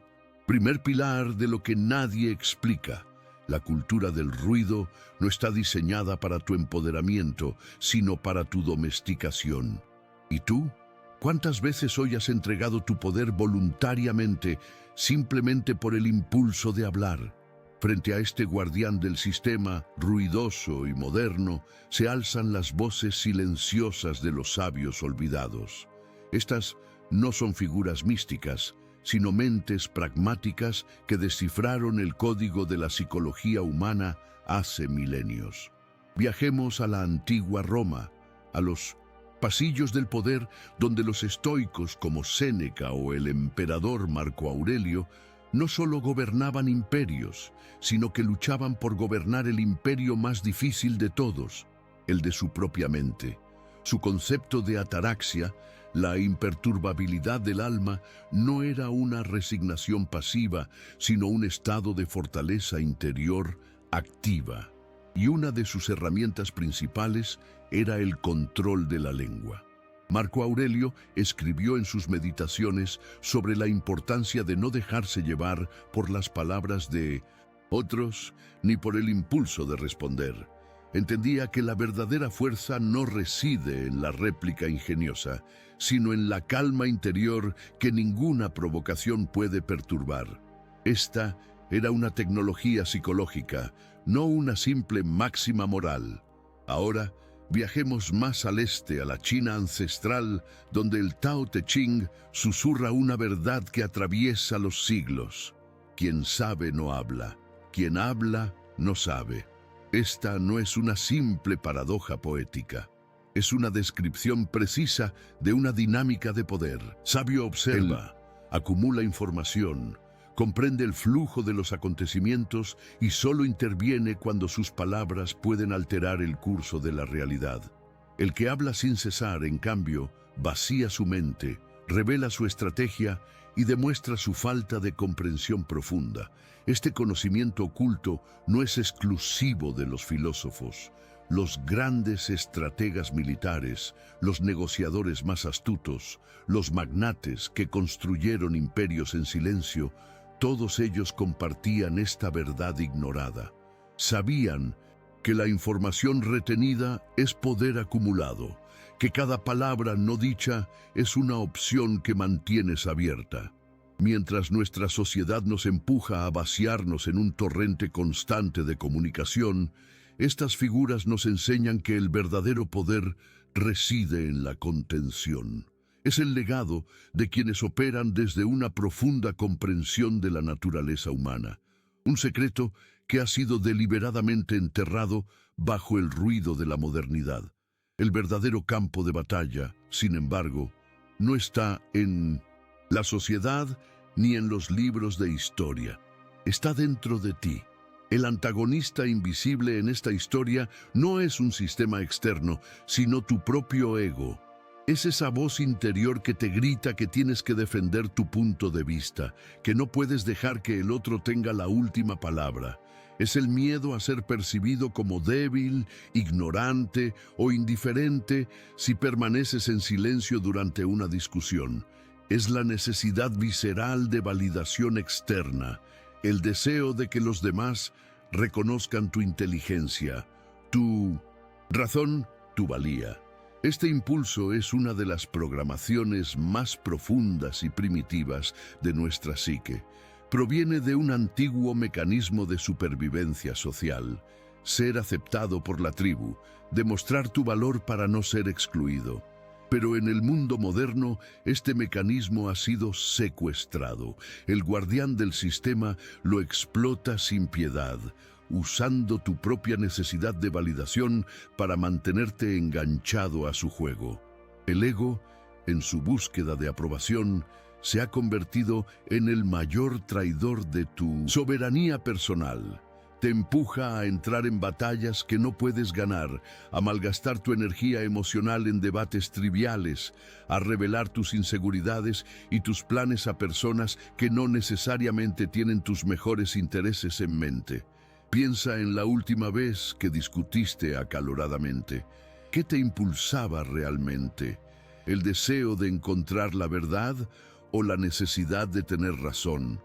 primer pilar de lo que nadie explica. La cultura del ruido no está diseñada para tu empoderamiento, sino para tu domesticación. ¿Y tú? ¿Cuántas veces hoy has entregado tu poder voluntariamente simplemente por el impulso de hablar? Frente a este guardián del sistema, ruidoso y moderno, se alzan las voces silenciosas de los sabios olvidados. Estas no son figuras místicas, sino mentes pragmáticas que descifraron el código de la psicología humana hace milenios. Viajemos a la antigua Roma, a los pasillos del poder donde los estoicos como Séneca o el emperador Marco Aurelio no solo gobernaban imperios, sino que luchaban por gobernar el imperio más difícil de todos, el de su propia mente. Su concepto de ataraxia, la imperturbabilidad del alma, no era una resignación pasiva, sino un estado de fortaleza interior activa. Y una de sus herramientas principales era el control de la lengua. Marco Aurelio escribió en sus meditaciones sobre la importancia de no dejarse llevar por las palabras de otros ni por el impulso de responder. Entendía que la verdadera fuerza no reside en la réplica ingeniosa, sino en la calma interior que ninguna provocación puede perturbar. Esta era una tecnología psicológica, no una simple máxima moral. Ahora, viajemos más al este, a la China ancestral, donde el Tao Te Ching susurra una verdad que atraviesa los siglos. Quien sabe no habla, quien habla no sabe. Esta no es una simple paradoja poética. Es una descripción precisa de una dinámica de poder. Sabio observa, acumula información, comprende el flujo de los acontecimientos y solo interviene cuando sus palabras pueden alterar el curso de la realidad. El que habla sin cesar, en cambio, vacía su mente, revela su estrategia y demuestra su falta de comprensión profunda. Este conocimiento oculto no es exclusivo de los filósofos. Los grandes estrategas militares, los negociadores más astutos, los magnates que construyeron imperios en silencio, todos ellos compartían esta verdad ignorada. Sabían que la información retenida es poder acumulado, que cada palabra no dicha es una opción que mantienes abierta. Mientras nuestra sociedad nos empuja a vaciarnos en un torrente constante de comunicación, estas figuras nos enseñan que el verdadero poder reside en la contención. Es el legado de quienes operan desde una profunda comprensión de la naturaleza humana, un secreto que ha sido deliberadamente enterrado bajo el ruido de la modernidad. El verdadero campo de batalla, sin embargo, no está en la sociedad ni en los libros de historia. Está dentro de ti. El antagonista invisible en esta historia no es un sistema externo, sino tu propio ego. Es esa voz interior que te grita que tienes que defender tu punto de vista, que no puedes dejar que el otro tenga la última palabra. Es el miedo a ser percibido como débil, ignorante o indiferente si permaneces en silencio durante una discusión. Es la necesidad visceral de validación externa, el deseo de que los demás reconozcan tu inteligencia, tu razón, tu valía. Este impulso es una de las programaciones más profundas y primitivas de nuestra psique. Proviene de un antiguo mecanismo de supervivencia social: ser aceptado por la tribu, demostrar tu valor para no ser excluido. Pero en el mundo moderno, este mecanismo ha sido secuestrado. El guardián del sistema lo explota sin piedad, usando tu propia necesidad de validación para mantenerte enganchado a su juego. El ego, en su búsqueda de aprobación, se ha convertido en el mayor traidor de tu soberanía personal. Te empuja a entrar en batallas que no puedes ganar, a malgastar tu energía emocional en debates triviales, a revelar tus inseguridades y tus planes a personas que no necesariamente tienen tus mejores intereses en mente. Piensa en la última vez que discutiste acaloradamente. ¿Qué te impulsaba realmente? ¿El deseo de encontrar la verdad o la necesidad de tener razón?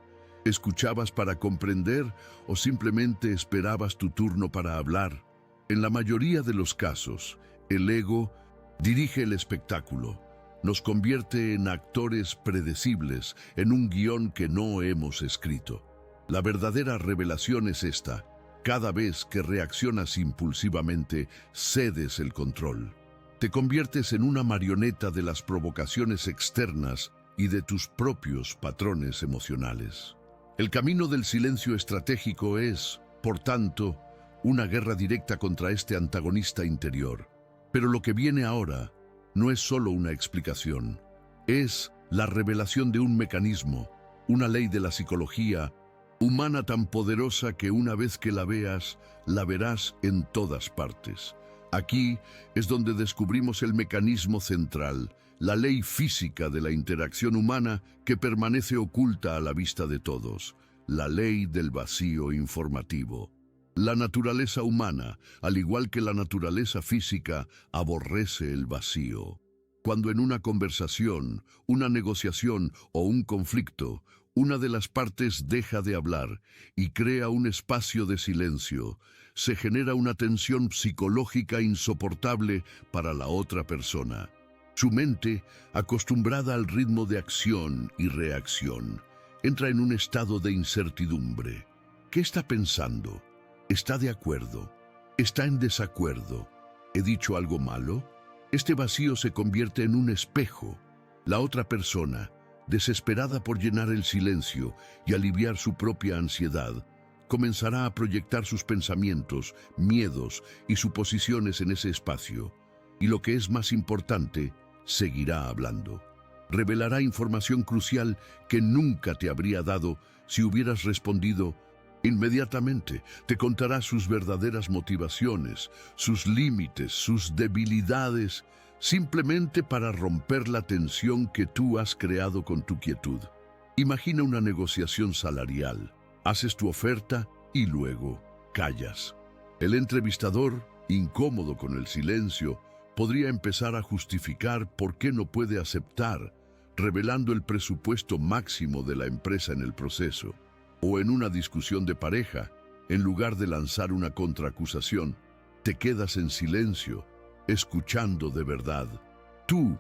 ¿Escuchabas para comprender o simplemente esperabas tu turno para hablar? En la mayoría de los casos, el ego dirige el espectáculo, nos convierte en actores predecibles en un guión que no hemos escrito. La verdadera revelación es esta: cada vez que reaccionas impulsivamente, cedes el control. Te conviertes en una marioneta de las provocaciones externas y de tus propios patrones emocionales. El camino del silencio estratégico es, por tanto, una guerra directa contra este antagonista interior. Pero lo que viene ahora no es solo una explicación, es la revelación de un mecanismo, una ley de la psicología humana tan poderosa que una vez que la veas, la verás en todas partes. Aquí es donde descubrimos el mecanismo central, la ley física de la interacción humana que permanece oculta a la vista de todos, la ley del vacío informativo. La naturaleza humana, al igual que la naturaleza física, aborrece el vacío. Cuando en una conversación, una negociación o un conflicto, una de las partes deja de hablar y crea un espacio de silencio, se genera una tensión psicológica insoportable para la otra persona. Su mente, acostumbrada al ritmo de acción y reacción, entra en un estado de incertidumbre. ¿Qué está pensando? ¿Está de acuerdo? ¿Está en desacuerdo? ¿He dicho algo malo? Este vacío se convierte en un espejo. La otra persona, desesperada por llenar el silencio y aliviar su propia ansiedad, comenzará a proyectar sus pensamientos, miedos y suposiciones en ese espacio. Y lo que es más importante, seguirá hablando. Revelará información crucial que nunca te habría dado si hubieras respondido inmediatamente. Te contará sus verdaderas motivaciones, sus límites, sus debilidades, simplemente para romper la tensión que tú has creado con tu quietud. Imagina una negociación salarial. Haces tu oferta y luego callas. El entrevistador, incómodo con el silencio, podría empezar a justificar por qué no puede aceptar, revelando el presupuesto máximo de la empresa en el proceso. O en una discusión de pareja, en lugar de lanzar una contraacusación, te quedas en silencio, escuchando de verdad. Tú,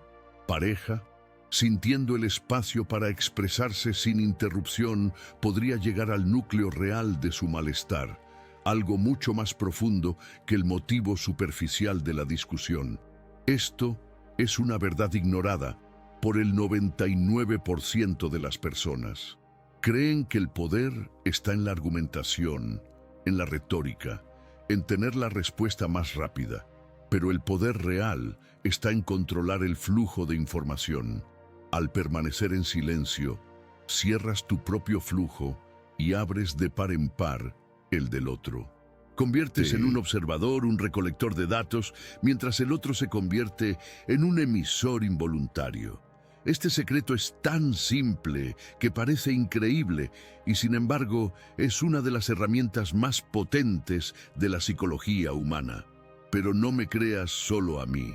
pareja, sintiendo el espacio para expresarse sin interrupción, podría llegar al núcleo real de su malestar, algo mucho más profundo que el motivo superficial de la discusión. Esto es una verdad ignorada por el 99% de las personas. Creen que el poder está en la argumentación, en la retórica, en tener la respuesta más rápida, pero el poder real está en controlar el flujo de información. Al permanecer en silencio, cierras tu propio flujo y abres de par en par el del otro. Conviertes en un observador, un recolector de datos, mientras el otro se convierte en un emisor involuntario. Este secreto es tan simple que parece increíble y, sin embargo, es una de las herramientas más potentes de la psicología humana. Pero no me creas solo a mí.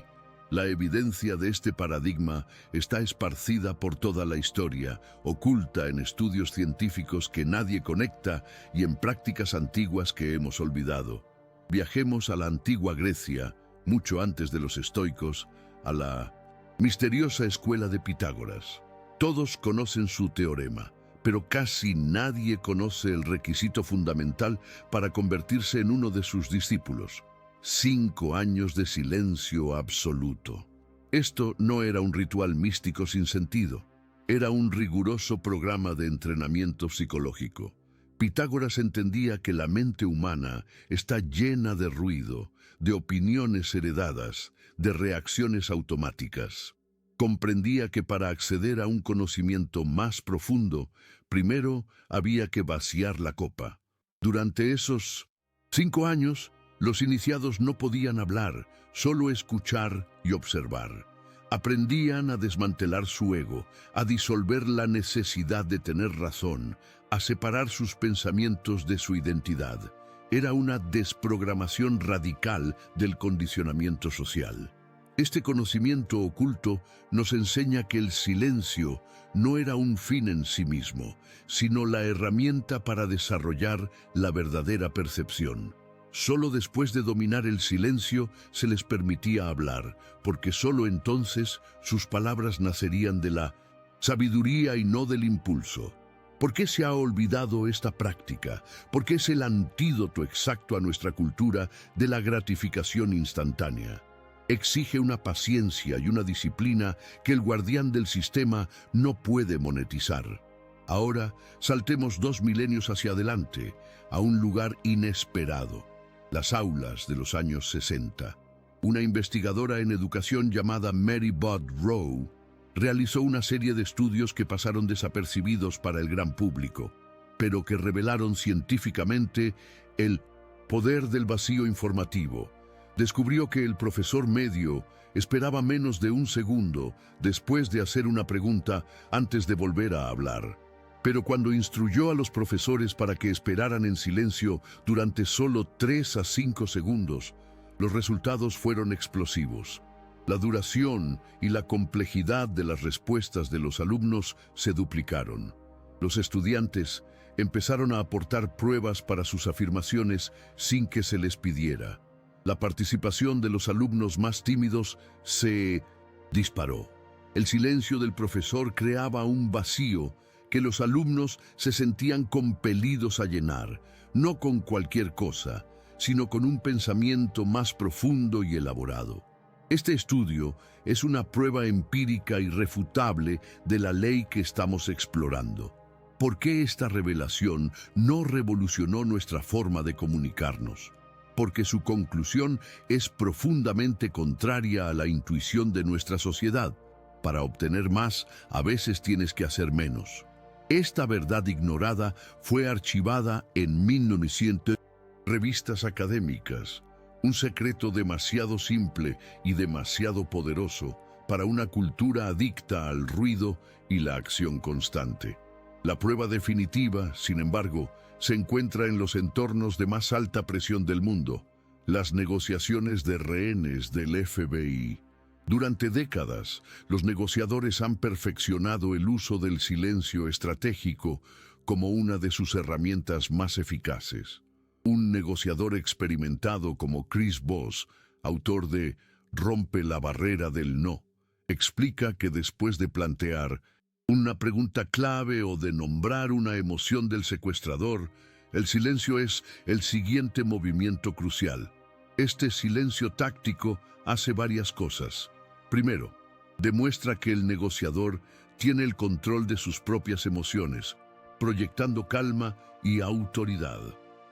La evidencia de este paradigma está esparcida por toda la historia, oculta en estudios científicos que nadie conecta y en prácticas antiguas que hemos olvidado. Viajemos a la antigua Grecia, mucho antes de los estoicos, a la misteriosa escuela de Pitágoras. Todos conocen su teorema, pero casi nadie conoce el requisito fundamental para convertirse en uno de sus discípulos. 5 años de silencio absoluto. Esto no era un ritual místico sin sentido. Era un riguroso programa de entrenamiento psicológico. Pitágoras entendía que la mente humana está llena de ruido, de opiniones heredadas, de reacciones automáticas. Comprendía que para acceder a un conocimiento más profundo, primero había que vaciar la copa. Durante esos 5 años, los iniciados no podían hablar, solo escuchar y observar. Aprendían a desmantelar su ego, a disolver la necesidad de tener razón, a separar sus pensamientos de su identidad. Era una desprogramación radical del condicionamiento social. Este conocimiento oculto nos enseña que el silencio no era un fin en sí mismo, sino la herramienta para desarrollar la verdadera percepción. Solo después de dominar el silencio se les permitía hablar, porque solo entonces sus palabras nacerían de la sabiduría y no del impulso. ¿Por qué se ha olvidado esta práctica? Porque es el antídoto exacto a nuestra cultura de la gratificación instantánea. Exige una paciencia y una disciplina que el guardián del sistema no puede monetizar. Ahora saltemos 2 milenios hacia adelante, a un lugar inesperado. Las aulas de los años 60. Una investigadora en educación llamada Mary Budd Rowe realizó una serie de estudios que pasaron desapercibidos para el gran público, pero que revelaron científicamente el poder del vacío informativo. Descubrió que el profesor medio esperaba menos de 1 segundo después de hacer una pregunta antes de volver a hablar. Pero cuando instruyó a los profesores para que esperaran en silencio durante solo 3 a 5 segundos, los resultados fueron explosivos. La duración y la complejidad de las respuestas de los alumnos se duplicaron. Los estudiantes empezaron a aportar pruebas para sus afirmaciones sin que se les pidiera. La participación de los alumnos más tímidos se disparó. El silencio del profesor creaba un vacío que los alumnos se sentían compelidos a llenar, no con cualquier cosa, sino con un pensamiento más profundo y elaborado. Este estudio es una prueba empírica irrefutable de la ley que estamos explorando. ¿Por qué esta revelación no revolucionó nuestra forma de comunicarnos? Porque su conclusión es profundamente contraria a la intuición de nuestra sociedad. Para obtener más, a veces tienes que hacer menos. Esta verdad ignorada fue archivada en 1900 revistas académicas, un secreto demasiado simple y demasiado poderoso para una cultura adicta al ruido y la acción constante. La prueba definitiva, sin embargo, se encuentra en los entornos de más alta presión del mundo, las negociaciones de rehenes del FBI. Durante décadas, los negociadores han perfeccionado el uso del silencio estratégico como una de sus herramientas más eficaces. Un negociador experimentado como Chris Voss, autor de Rompe la barrera del no, explica que después de plantear una pregunta clave o de nombrar una emoción del secuestrador, el silencio es el siguiente movimiento crucial. Este silencio táctico hace varias cosas. Primero, demuestra que el negociador tiene el control de sus propias emociones, proyectando calma y autoridad.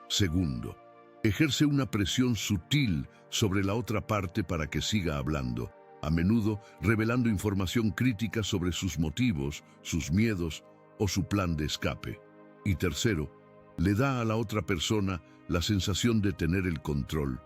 Segundo, ejerce una presión sutil sobre la otra parte para que siga hablando, a menudo revelando información crítica sobre sus motivos, sus miedos o su plan de escape. Y tercero, le da a la otra persona la sensación de tener el control,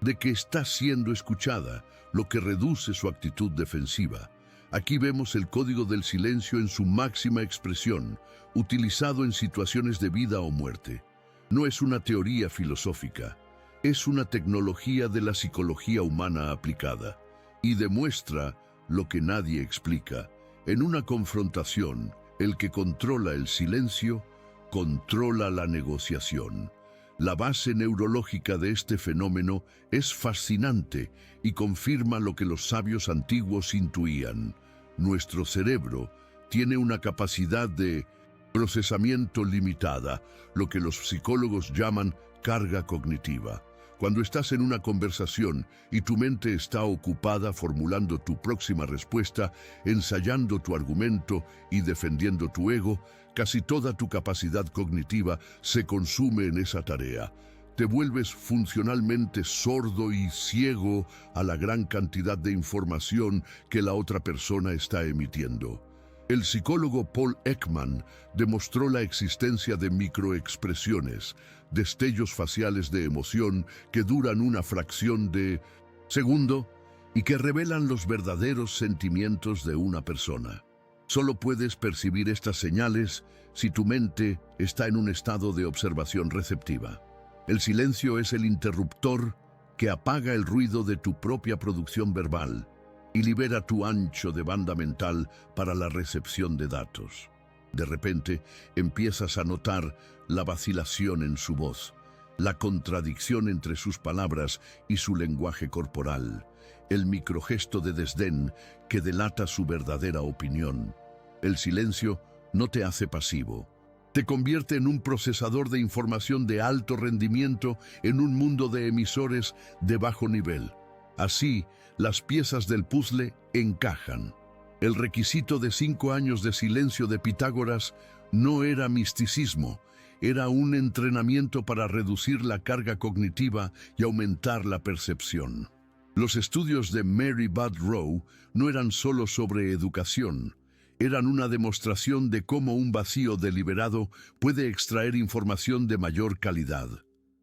de que está siendo escuchada, lo que reduce su actitud defensiva. Aquí vemos el código del silencio en su máxima expresión, utilizado en situaciones de vida o muerte. No es una teoría filosófica, es una tecnología de la psicología humana aplicada, y demuestra lo que nadie explica. En una confrontación, el que controla el silencio, controla la negociación. La base neurológica de este fenómeno es fascinante y confirma lo que los sabios antiguos intuían. Nuestro cerebro tiene una capacidad de procesamiento limitada, lo que los psicólogos llaman carga cognitiva. Cuando estás en una conversación y tu mente está ocupada formulando tu próxima respuesta, ensayando tu argumento y defendiendo tu ego, casi toda tu capacidad cognitiva se consume en esa tarea. Te vuelves funcionalmente sordo y ciego a la gran cantidad de información que la otra persona está emitiendo. El psicólogo Paul Ekman demostró la existencia de microexpresiones, destellos faciales de emoción que duran una fracción de segundo y que revelan los verdaderos sentimientos de una persona. Solo puedes percibir estas señales si tu mente está en un estado de observación receptiva. El silencio es el interruptor que apaga el ruido de tu propia producción verbal y libera tu ancho de banda mental para la recepción de datos. De repente, empiezas a notar la vacilación en su voz, la contradicción entre sus palabras y su lenguaje corporal, el microgesto de desdén que delata su verdadera opinión. El silencio no te hace pasivo. Te convierte en un procesador de información de alto rendimiento en un mundo de emisores de bajo nivel. Así, las piezas del puzzle encajan. El requisito de 5 años de silencio de Pitágoras no era misticismo, era un entrenamiento para reducir la carga cognitiva y aumentar la percepción. Los estudios de Mary Budd Rowe no eran solo sobre educación, eran una demostración de cómo un vacío deliberado puede extraer información de mayor calidad.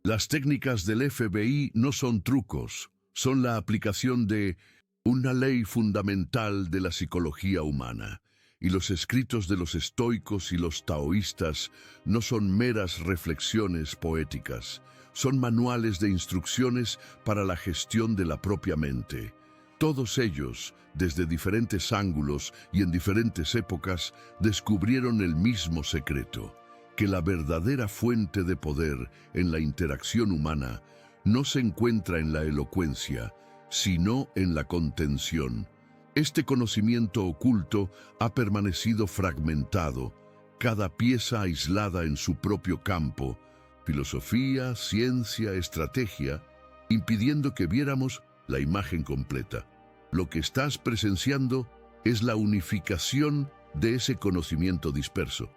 Las técnicas del FBI no son trucos, son la aplicación de una ley fundamental de la psicología humana. Y los escritos de los estoicos y los taoístas no son meras reflexiones poéticas, son manuales de instrucciones para la gestión de la propia mente. Todos ellos, desde diferentes ángulos y en diferentes épocas, descubrieron el mismo secreto, que la verdadera fuente de poder en la interacción humana no se encuentra en la elocuencia, sino en la contención. Este conocimiento oculto ha permanecido fragmentado, cada pieza aislada en su propio campo, filosofía, ciencia, estrategia, impidiendo que viéramos la imagen completa. Lo que estás presenciando es la unificación de ese conocimiento disperso.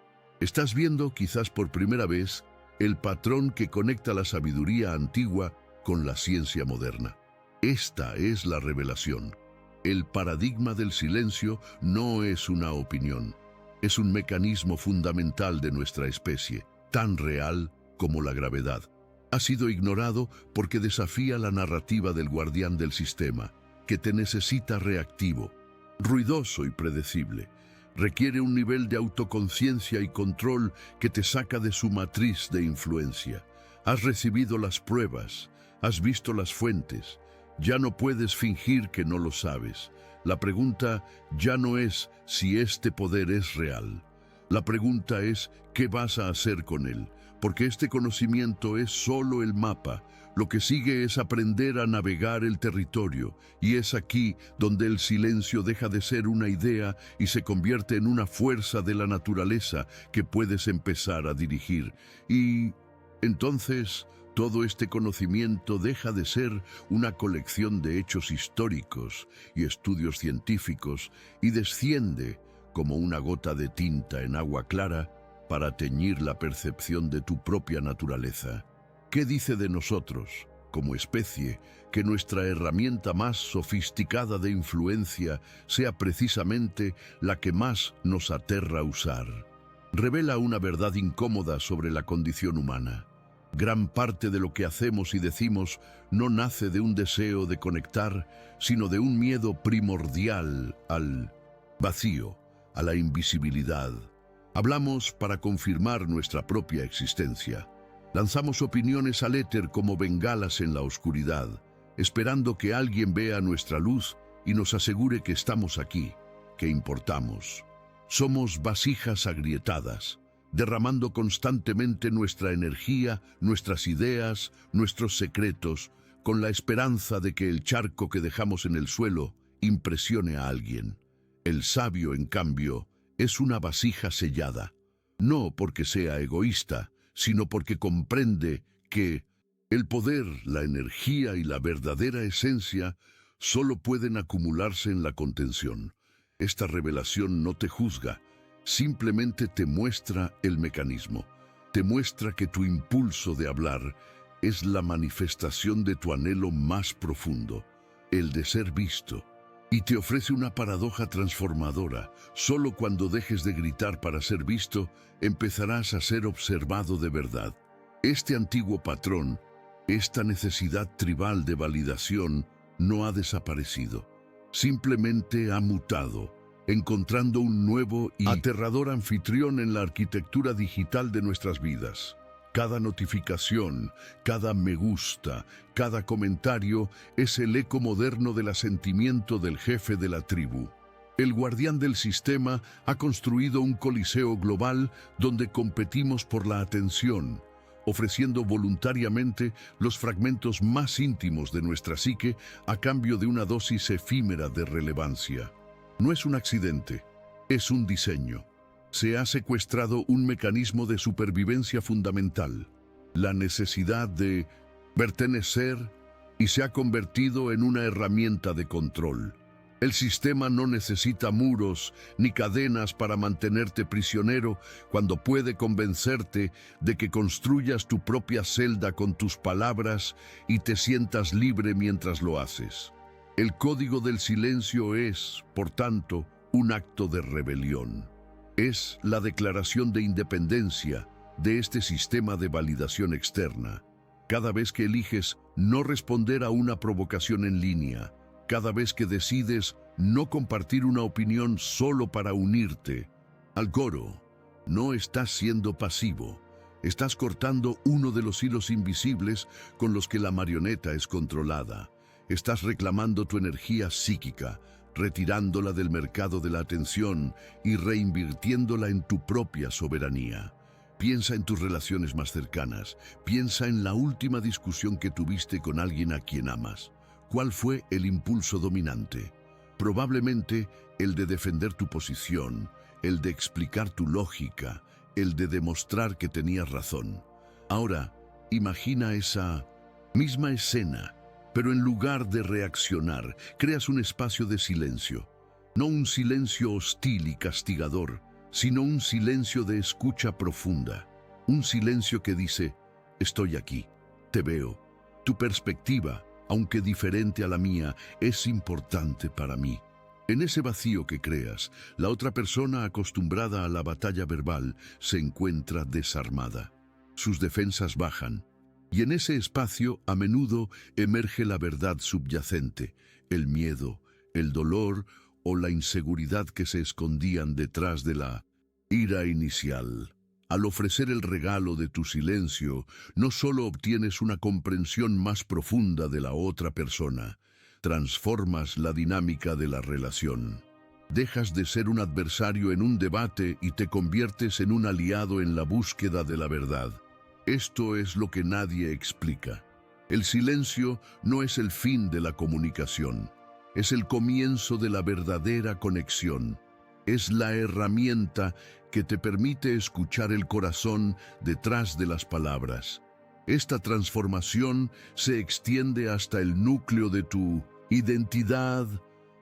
Estás viendo, quizás por primera vez, el patrón que conecta la sabiduría antigua con la ciencia moderna. Esta es la revelación. El paradigma del silencio no es una opinión. Es un mecanismo fundamental de nuestra especie, tan real como la gravedad. Ha sido ignorado porque desafía la narrativa del guardián del sistema, que te necesita reactivo, ruidoso y predecible. Requiere un nivel de autoconciencia y control que te saca de su matriz de influencia. Has recibido las pruebas, has visto las fuentes. Ya no puedes fingir que no lo sabes. La pregunta ya no es si este poder es real. La pregunta es ¿qué vas a hacer con él? Porque este conocimiento es solo el mapa. Lo que sigue es aprender a navegar el territorio, y es aquí donde el silencio deja de ser una idea y se convierte en una fuerza de la naturaleza que puedes empezar a dirigir. Y entonces todo este conocimiento deja de ser una colección de hechos históricos y estudios científicos y desciende como una gota de tinta en agua clara para teñir la percepción de tu propia naturaleza. ¿Qué dice de nosotros, como especie, que nuestra herramienta más sofisticada de influencia sea precisamente la que más nos aterra usar? Revela una verdad incómoda sobre la condición humana. Gran parte de lo que hacemos y decimos no nace de un deseo de conectar, sino de un miedo primordial al vacío, a la invisibilidad. Hablamos para confirmar nuestra propia existencia. Lanzamos opiniones al éter como bengalas en la oscuridad, esperando que alguien vea nuestra luz y nos asegure que estamos aquí, que importamos. Somos vasijas agrietadas, derramando constantemente nuestra energía, nuestras ideas, nuestros secretos, con la esperanza de que el charco que dejamos en el suelo impresione a alguien. El sabio, en cambio, es una vasija sellada, no porque sea egoísta, sino porque comprende que el poder, la energía y la verdadera esencia solo pueden acumularse en la contención. Esta revelación no te juzga, simplemente te muestra el mecanismo. Te muestra que tu impulso de hablar es la manifestación de tu anhelo más profundo, el de ser visto. Y te ofrece una paradoja transformadora. Solo cuando dejes de gritar para ser visto, empezarás a ser observado de verdad. Este antiguo patrón, esta necesidad tribal de validación, no ha desaparecido. Simplemente ha mutado, encontrando un nuevo y aterrador anfitrión en la arquitectura digital de nuestras vidas. Cada notificación, cada me gusta, cada comentario es el eco moderno del asentimiento del jefe de la tribu. El guardián del sistema ha construido un coliseo global donde competimos por la atención, ofreciendo voluntariamente los fragmentos más íntimos de nuestra psique a cambio de una dosis efímera de relevancia. No es un accidente, es un diseño. Se ha secuestrado un mecanismo de supervivencia fundamental, la necesidad de pertenecer, y se ha convertido en una herramienta de control. El sistema no necesita muros ni cadenas para mantenerte prisionero cuando puede convencerte de que construyas tu propia celda con tus palabras y te sientas libre mientras lo haces. El código del silencio es, por tanto, un acto de rebelión. Es la declaración de independencia de este sistema de validación externa. Cada vez que eliges no responder a una provocación en línea, cada vez que decides no compartir una opinión solo para unirte al coro, no estás siendo pasivo. Estás cortando uno de los hilos invisibles con los que la marioneta es controlada. Estás reclamando tu energía psíquica, retirándola del mercado de la atención y reinvirtiéndola en tu propia soberanía. Piensa en tus relaciones más cercanas. Piensa en la última discusión que tuviste con alguien a quien amas. ¿Cuál fue el impulso dominante? Probablemente el de defender tu posición, el de explicar tu lógica, el de demostrar que tenías razón. Ahora, imagina esa misma escena, pero en lugar de reaccionar, creas un espacio de silencio. No un silencio hostil y castigador, sino un silencio de escucha profunda. Un silencio que dice, estoy aquí, te veo. Tu perspectiva, aunque diferente a la mía, es importante para mí. En ese vacío que creas, la otra persona acostumbrada a la batalla verbal se encuentra desarmada. Sus defensas bajan. Y en ese espacio, a menudo, emerge la verdad subyacente, el miedo, el dolor o la inseguridad que se escondían detrás de la ira inicial. Al ofrecer el regalo de tu silencio, no solo obtienes una comprensión más profunda de la otra persona, transformas la dinámica de la relación. Dejas de ser un adversario en un debate y te conviertes en un aliado en la búsqueda de la verdad. Esto es lo que nadie explica. El silencio no es el fin de la comunicación, es el comienzo de la verdadera conexión. Es la herramienta que te permite escuchar el corazón detrás de las palabras. Esta transformación se extiende hasta el núcleo de tu identidad.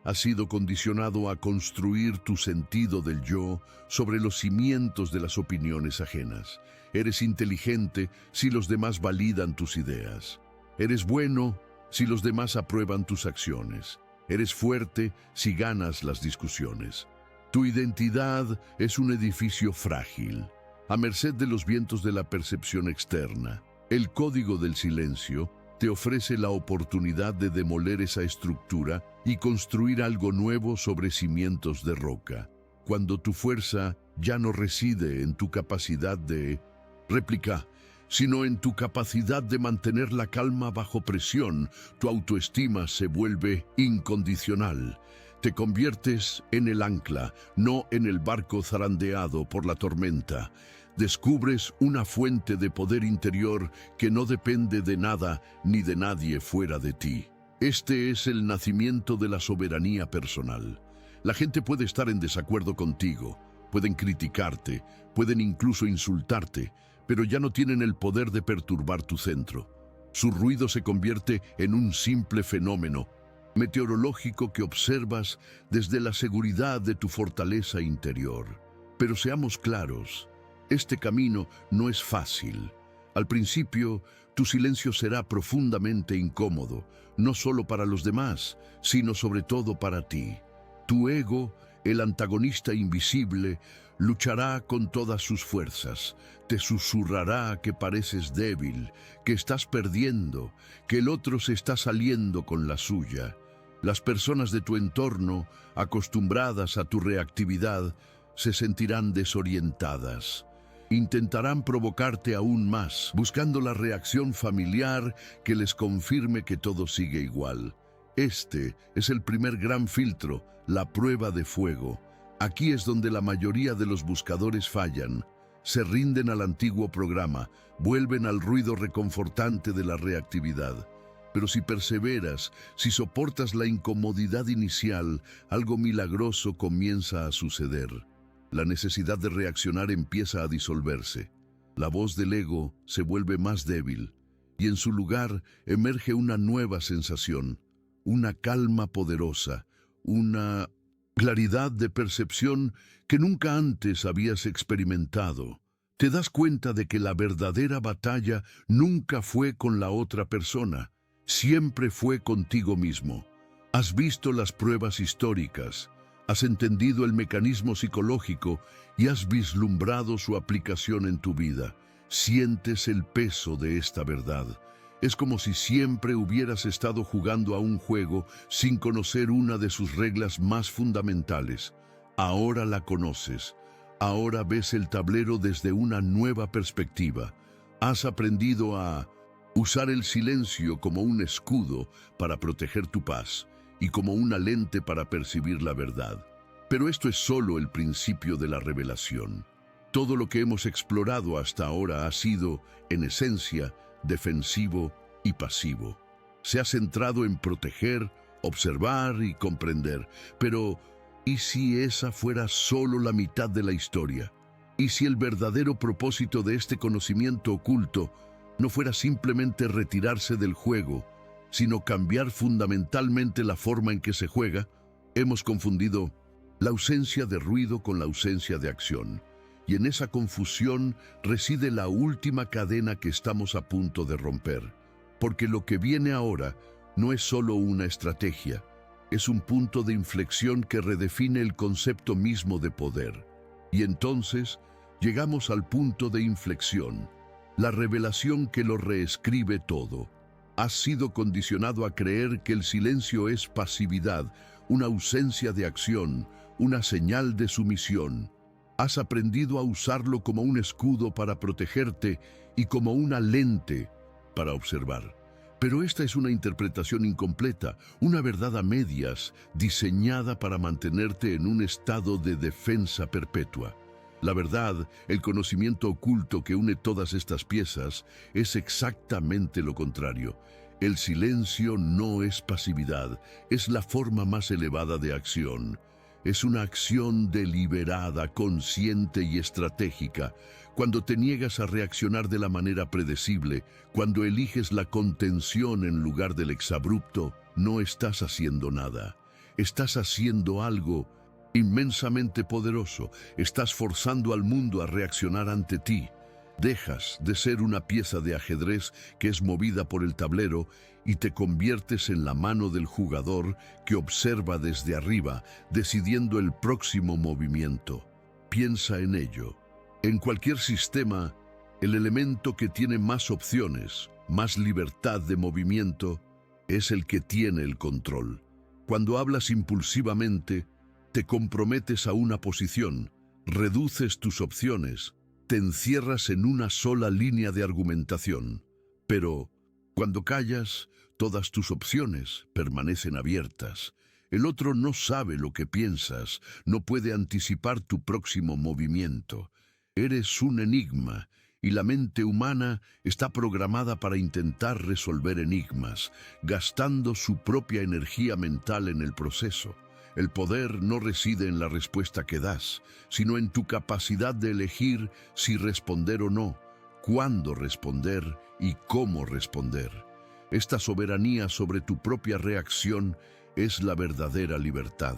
Has sido condicionado a construir tu sentido del yo sobre los cimientos de las opiniones ajenas. Eres inteligente si los demás validan tus ideas. Eres bueno si los demás aprueban tus acciones. Eres fuerte si ganas las discusiones. Tu identidad es un edificio frágil, a merced de los vientos de la percepción externa. El código del silencio te ofrece la oportunidad de demoler esa estructura y construir algo nuevo sobre cimientos de roca. Cuando tu fuerza ya no reside en tu capacidad de réplica, sino en tu capacidad de mantener la calma bajo presión, tu autoestima se vuelve incondicional. Te conviertes en el ancla, no en el barco zarandeado por la tormenta. Descubres una fuente de poder interior que no depende de nada ni de nadie fuera de ti. Este es el nacimiento de la soberanía personal. La gente puede estar en desacuerdo contigo, pueden criticarte, pueden incluso insultarte, pero ya no tienen el poder de perturbar tu centro. Su ruido se convierte en un simple fenómeno meteorológico que observas desde la seguridad de tu fortaleza interior. Pero seamos claros, este camino no es fácil. Al principio, tu silencio será profundamente incómodo, no solo para los demás, sino sobre todo para ti. Tu ego, el antagonista invisible, luchará con todas sus fuerzas. Te susurrará que pareces débil, que estás perdiendo, que el otro se está saliendo con la suya. Las personas de tu entorno, acostumbradas a tu reactividad, se sentirán desorientadas. Intentarán provocarte aún más, buscando la reacción familiar que les confirme que todo sigue igual. Este es el primer gran filtro, la prueba de fuego. Aquí es donde la mayoría de los buscadores fallan. Se rinden al antiguo programa, vuelven al ruido reconfortante de la reactividad. Pero si perseveras, si soportas la incomodidad inicial, algo milagroso comienza a suceder. La necesidad de reaccionar empieza a disolverse. La voz del ego se vuelve más débil y en su lugar emerge una nueva sensación, una calma poderosa, una claridad de percepción que nunca antes habías experimentado. Te das cuenta de que la verdadera batalla nunca fue con la otra persona, siempre fue contigo mismo. Has visto las pruebas históricas, has entendido el mecanismo psicológico y has vislumbrado su aplicación en tu vida. Sientes el peso de esta verdad. Es como si siempre hubieras estado jugando a un juego sin conocer una de sus reglas más fundamentales. Ahora la conoces. Ahora ves el tablero desde una nueva perspectiva. Has aprendido a Usar el silencio como un escudo para proteger tu paz y como una lente para percibir la verdad. Pero esto es solo el principio de la revelación. Todo lo que hemos explorado hasta ahora ha sido, en esencia, defensivo y pasivo. Se ha centrado en proteger, observar y comprender. Pero, ¿y si esa fuera solo la mitad de la historia? ¿Y si el verdadero propósito de este conocimiento oculto no fuera simplemente retirarse del juego, sino cambiar fundamentalmente la forma en que se juega? Hemos confundido la ausencia de ruido con la ausencia de acción, y en esa confusión reside la última cadena que estamos a punto de romper, porque lo que viene ahora no es solo una estrategia, es un punto de inflexión que redefine el concepto mismo de poder. Y entonces llegamos al punto de inflexión, la revelación que lo reescribe todo. Has sido condicionado a creer que el silencio es pasividad, una ausencia de acción, una señal de sumisión. Has aprendido a usarlo como un escudo para protegerte y como una lente para observar. Pero esta es una interpretación incompleta, una verdad a medias, diseñada para mantenerte en un estado de defensa perpetua. La verdad, el conocimiento oculto que une todas estas piezas, es exactamente lo contrario. El silencio no es pasividad, es la forma más elevada de acción. Es una acción deliberada, consciente y estratégica. Cuando te niegas a reaccionar de la manera predecible, cuando eliges la contención en lugar del exabrupto, no estás haciendo nada. Estás haciendo algo inmensamente poderoso. Estás forzando al mundo a reaccionar ante ti. Dejas de ser una pieza de ajedrez que es movida por el tablero y te conviertes en la mano del jugador que observa desde arriba, decidiendo el próximo movimiento. Piensa en ello. En cualquier sistema, el elemento que tiene más opciones, más libertad de movimiento, es el que tiene el control. Cuando hablas impulsivamente, te comprometes a una posición, reduces tus opciones, te encierras en una sola línea de argumentación. Pero, cuando callas, todas tus opciones permanecen abiertas. El otro no sabe lo que piensas, no puede anticipar tu próximo movimiento. Eres un enigma, y la mente humana está programada para intentar resolver enigmas, gastando su propia energía mental en el proceso. El poder no reside en la respuesta que das, sino en tu capacidad de elegir si responder o no, cuándo responder y cómo responder. Esta soberanía sobre tu propia reacción es la verdadera libertad.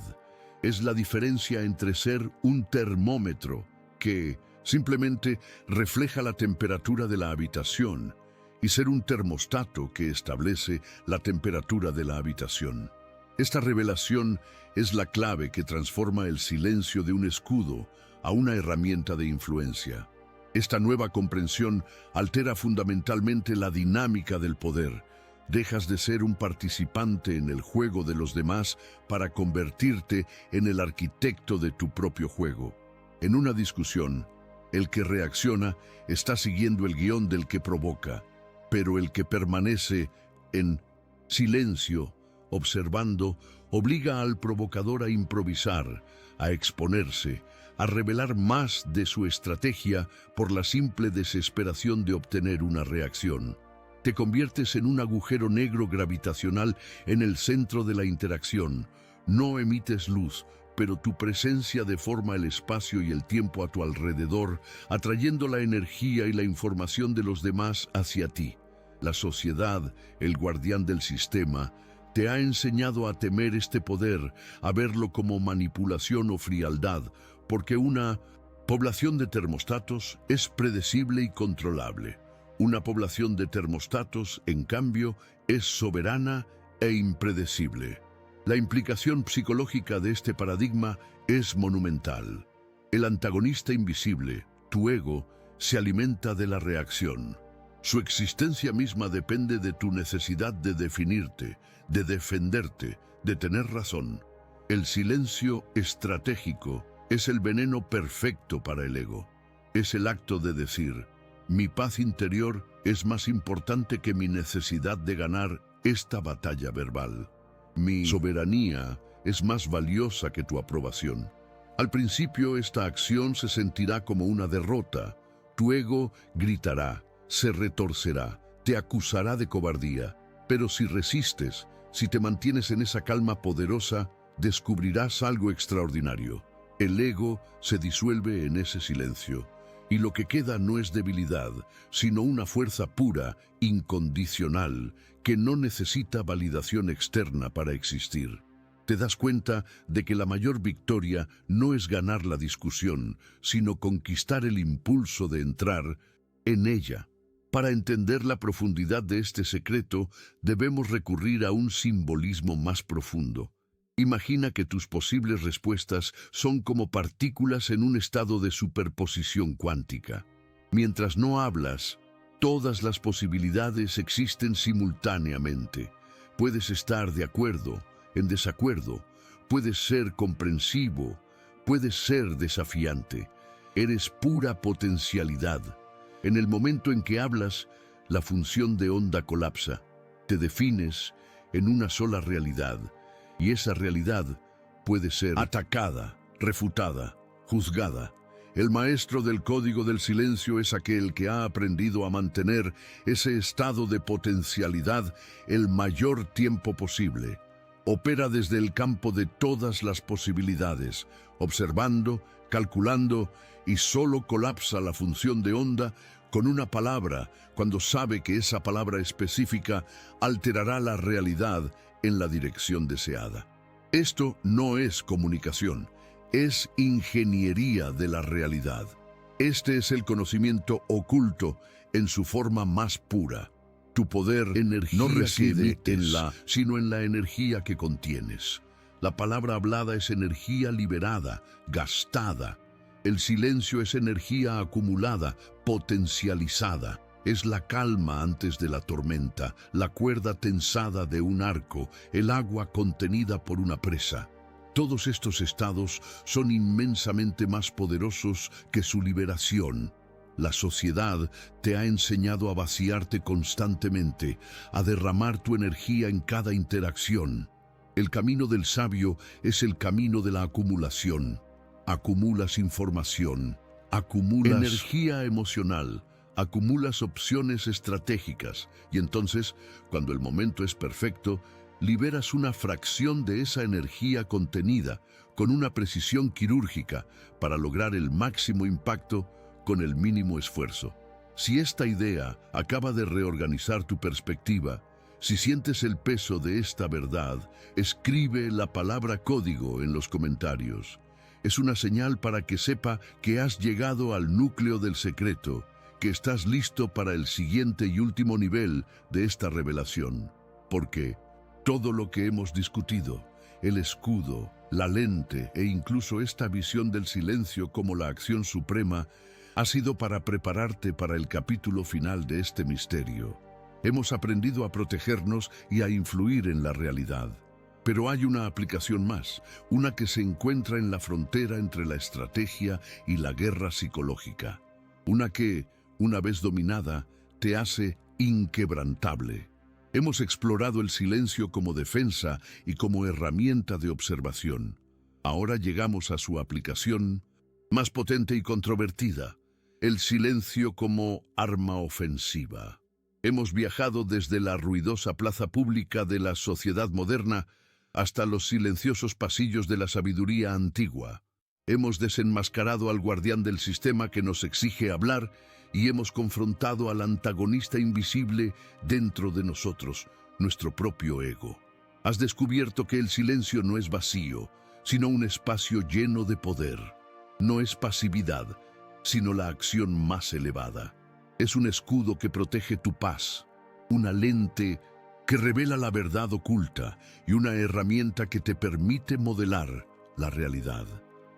Es la diferencia entre ser un termómetro que simplemente refleja la temperatura de la habitación y ser un termostato que establece la temperatura de la habitación. Esta revelación es la clave que transforma el silencio de un escudo a una herramienta de influencia. Esta nueva comprensión altera fundamentalmente la dinámica del poder. Dejas de ser un participante en el juego de los demás para convertirte en el arquitecto de tu propio juego. En una discusión, el que reacciona está siguiendo el guión del que provoca, pero el que permanece en silencio, observando, obliga al provocador a improvisar, a exponerse, a revelar más de su estrategia por la simple desesperación de obtener una reacción. Te conviertes en un agujero negro gravitacional en el centro de la interacción. No emites luz, pero tu presencia deforma el espacio y el tiempo a tu alrededor, atrayendo la energía y la información de los demás hacia ti. La sociedad, el guardián del sistema, te ha enseñado a temer este poder, a verlo como manipulación o frialdad, porque una población de termostatos es predecible y controlable. Una población de termostatos, en cambio, es soberana e impredecible. La implicación psicológica de este paradigma es monumental. El antagonista invisible, tu ego, se alimenta de la reacción. Su existencia misma depende de tu necesidad de definirte, de defenderte, de tener razón. El silencio estratégico es el veneno perfecto para el ego. Es el acto de decir: mi paz interior es más importante que mi necesidad de ganar esta batalla verbal. Mi soberanía es más valiosa que tu aprobación. Al principio esta acción se sentirá como una derrota. Tu ego gritará, se retorcerá, te acusará de cobardía. Pero si resistes, si te mantienes en esa calma poderosa, descubrirás algo extraordinario. El ego se disuelve en ese silencio, y lo que queda no es debilidad, sino una fuerza pura, incondicional, que no necesita validación externa para existir. Te das cuenta de que la mayor victoria no es ganar la discusión, sino conquistar el impulso de entrar en ella. Para entender la profundidad de este secreto, debemos recurrir a un simbolismo más profundo. Imagina que tus posibles respuestas son como partículas en un estado de superposición cuántica. Mientras no hablas, todas las posibilidades existen simultáneamente. Puedes estar de acuerdo, en desacuerdo, puedes ser comprensivo, puedes ser desafiante. Eres pura potencialidad. En el momento en que hablas, la función de onda colapsa. Te defines en una sola realidad, y esa realidad puede ser atacada, refutada, juzgada. El maestro del código del silencio es aquel que ha aprendido a mantener ese estado de potencialidad el mayor tiempo posible. Opera desde el campo de todas las posibilidades, observando, calculando, y solo colapsa la función de onda con una palabra cuando sabe que esa palabra específica alterará la realidad en la dirección deseada. Esto no es comunicación, es ingeniería de la realidad. Este es el conocimiento oculto en su forma más pura. Tu poder no reside sino en la energía que contienes. La palabra hablada es energía liberada, gastada. El silencio es energía acumulada, potencializada. Es la calma antes de la tormenta, la cuerda tensada de un arco, el agua contenida por una presa. Todos estos estados son inmensamente más poderosos que su liberación. La sociedad te ha enseñado a vaciarte constantemente, a derramar tu energía en cada interacción. El camino del sabio es el camino de la acumulación. Acumulas información, acumulas energía emocional, acumulas opciones estratégicas y entonces, cuando el momento es perfecto, liberas una fracción de esa energía contenida con una precisión quirúrgica para lograr el máximo impacto con el mínimo esfuerzo. Si esta idea acaba de reorganizar tu perspectiva, si sientes el peso de esta verdad, escribe la palabra código en los comentarios. Es una señal para que sepa que has llegado al núcleo del secreto, que estás listo para el siguiente y último nivel de esta revelación. Porque todo lo que hemos discutido, el escudo, la lente e incluso esta visión del silencio como la acción suprema, ha sido para prepararte para el capítulo final de este misterio. Hemos aprendido a protegernos y a influir en la realidad. Pero hay una aplicación más, una que se encuentra en la frontera entre la estrategia y la guerra psicológica. Una que, una vez dominada, te hace inquebrantable. Hemos explorado el silencio como defensa y como herramienta de observación. Ahora llegamos a su aplicación más potente y controvertida, el silencio como arma ofensiva. Hemos viajado desde la ruidosa plaza pública de la sociedad moderna hasta los silenciosos pasillos de la sabiduría antigua. Hemos desenmascarado al guardián del sistema que nos exige hablar y hemos confrontado al antagonista invisible dentro de nosotros, nuestro propio ego. Has descubierto que el silencio no es vacío, sino un espacio lleno de poder. No es pasividad, sino la acción más elevada. Es un escudo que protege tu paz, una lente que revela la verdad oculta y una herramienta que te permite modelar la realidad.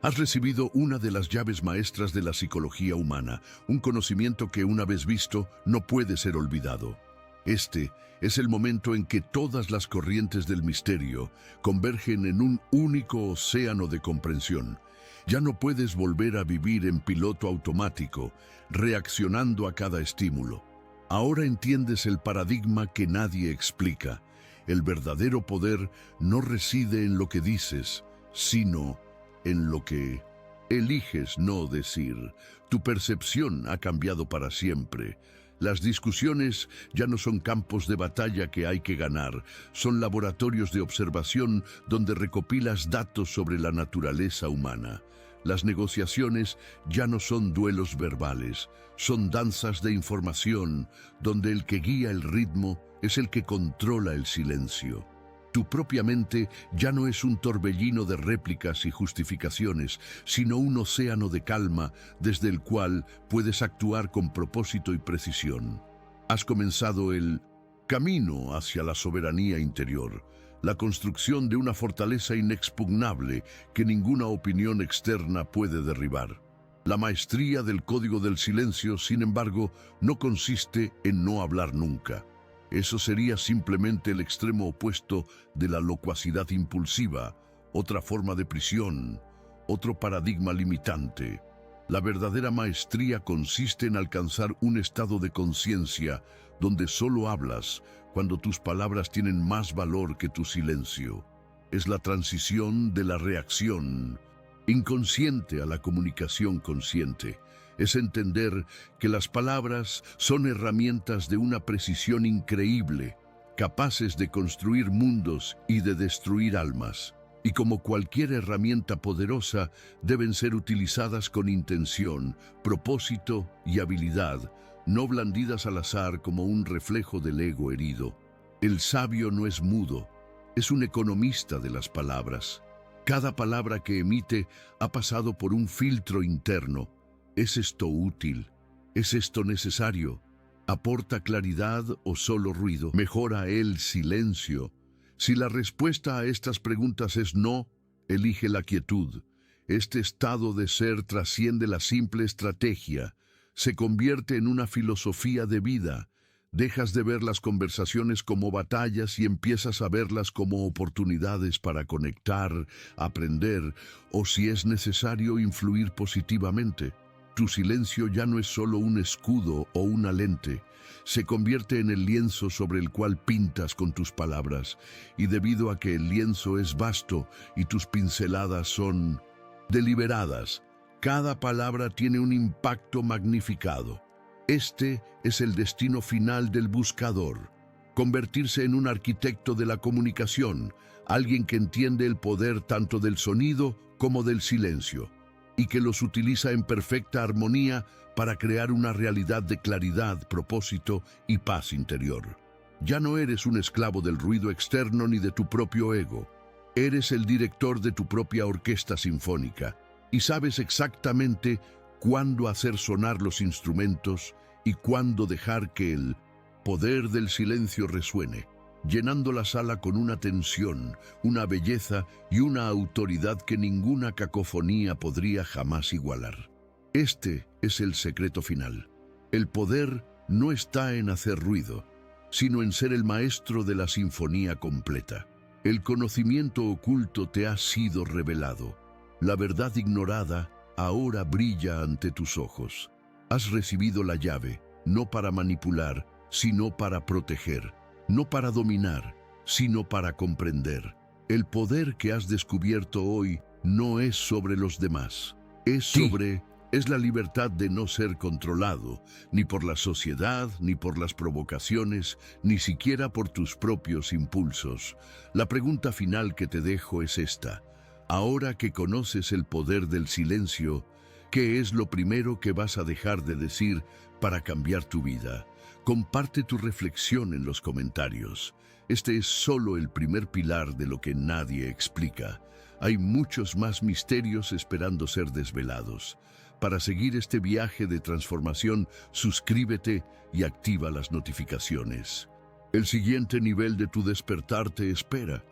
Has recibido una de las llaves maestras de la psicología humana, un conocimiento que una vez visto no puede ser olvidado. Este es el momento en que todas las corrientes del misterio convergen en un único océano de comprensión. Ya no puedes volver a vivir en piloto automático, reaccionando a cada estímulo. Ahora entiendes el paradigma que nadie explica. El verdadero poder no reside en lo que dices, sino en lo que eliges no decir. Tu percepción ha cambiado para siempre. Las discusiones ya no son campos de batalla que hay que ganar, son laboratorios de observación donde recopilas datos sobre la naturaleza humana. Las negociaciones ya no son duelos verbales, son danzas de información, donde el que guía el ritmo es el que controla el silencio. Tu propia mente ya no es un torbellino de réplicas y justificaciones, sino un océano de calma desde el cual puedes actuar con propósito y precisión. Has comenzado el camino hacia la soberanía interior, la construcción de una fortaleza inexpugnable que ninguna opinión externa puede derribar. La maestría del código del silencio, sin embargo, no consiste en no hablar nunca. Eso sería simplemente el extremo opuesto de la locuacidad impulsiva, otra forma de prisión, otro paradigma limitante. La verdadera maestría consiste en alcanzar un estado de conciencia donde solo hablas cuando tus palabras tienen más valor que tu silencio. Es la transición de la reacción inconsciente a la comunicación consciente. Es entender que las palabras son herramientas de una precisión increíble, capaces de construir mundos y de destruir almas. Y como cualquier herramienta poderosa, deben ser utilizadas con intención, propósito y habilidad, no blandidas al azar como un reflejo del ego herido. El sabio no es mudo, es un economista de las palabras. Cada palabra que emite ha pasado por un filtro interno. ¿Es esto útil? ¿Es esto necesario? ¿Aporta claridad o solo ruido? ¿Mejora el silencio? Si la respuesta a estas preguntas es no, elige la quietud. Este estado de ser trasciende la simple estrategia, se convierte en una filosofía de vida. Dejas de ver las conversaciones como batallas y empiezas a verlas como oportunidades para conectar, aprender o, si es necesario, influir positivamente. Tu silencio ya no es solo un escudo o una lente, se convierte en el lienzo sobre el cual pintas con tus palabras, y debido a que el lienzo es vasto y tus pinceladas son deliberadas, cada palabra tiene un impacto magnificado. Este es el destino final del buscador, convertirse en un arquitecto de la comunicación, alguien que entiende el poder tanto del sonido como del silencio, y que los utiliza en perfecta armonía para crear una realidad de claridad, propósito y paz interior. Ya no eres un esclavo del ruido externo ni de tu propio ego. Eres el director de tu propia orquesta sinfónica y sabes exactamente cuándo hacer sonar los instrumentos y cuándo dejar que el poder del silencio resuene, llenando la sala con una tensión, una belleza y una autoridad que ninguna cacofonía podría jamás igualar. Este es el secreto final. El poder no está en hacer ruido, sino en ser el maestro de la sinfonía completa. El conocimiento oculto te ha sido revelado. La verdad ignorada ahora brilla ante tus ojos. Has recibido la llave, no para manipular, sino para proteger. No para dominar, sino para comprender. El poder que has descubierto hoy no es sobre los demás. Es la libertad de no ser controlado, ni por la sociedad, ni por las provocaciones, ni siquiera por tus propios impulsos. La pregunta final que te dejo es esta. Ahora que conoces el poder del silencio, ¿qué es lo primero que vas a dejar de decir para cambiar tu vida? Comparte tu reflexión en los comentarios. Este es solo el primer pilar de lo que nadie explica. Hay muchos más misterios esperando ser desvelados. Para seguir este viaje de transformación, suscríbete y activa las notificaciones. El siguiente nivel de tu despertar te espera.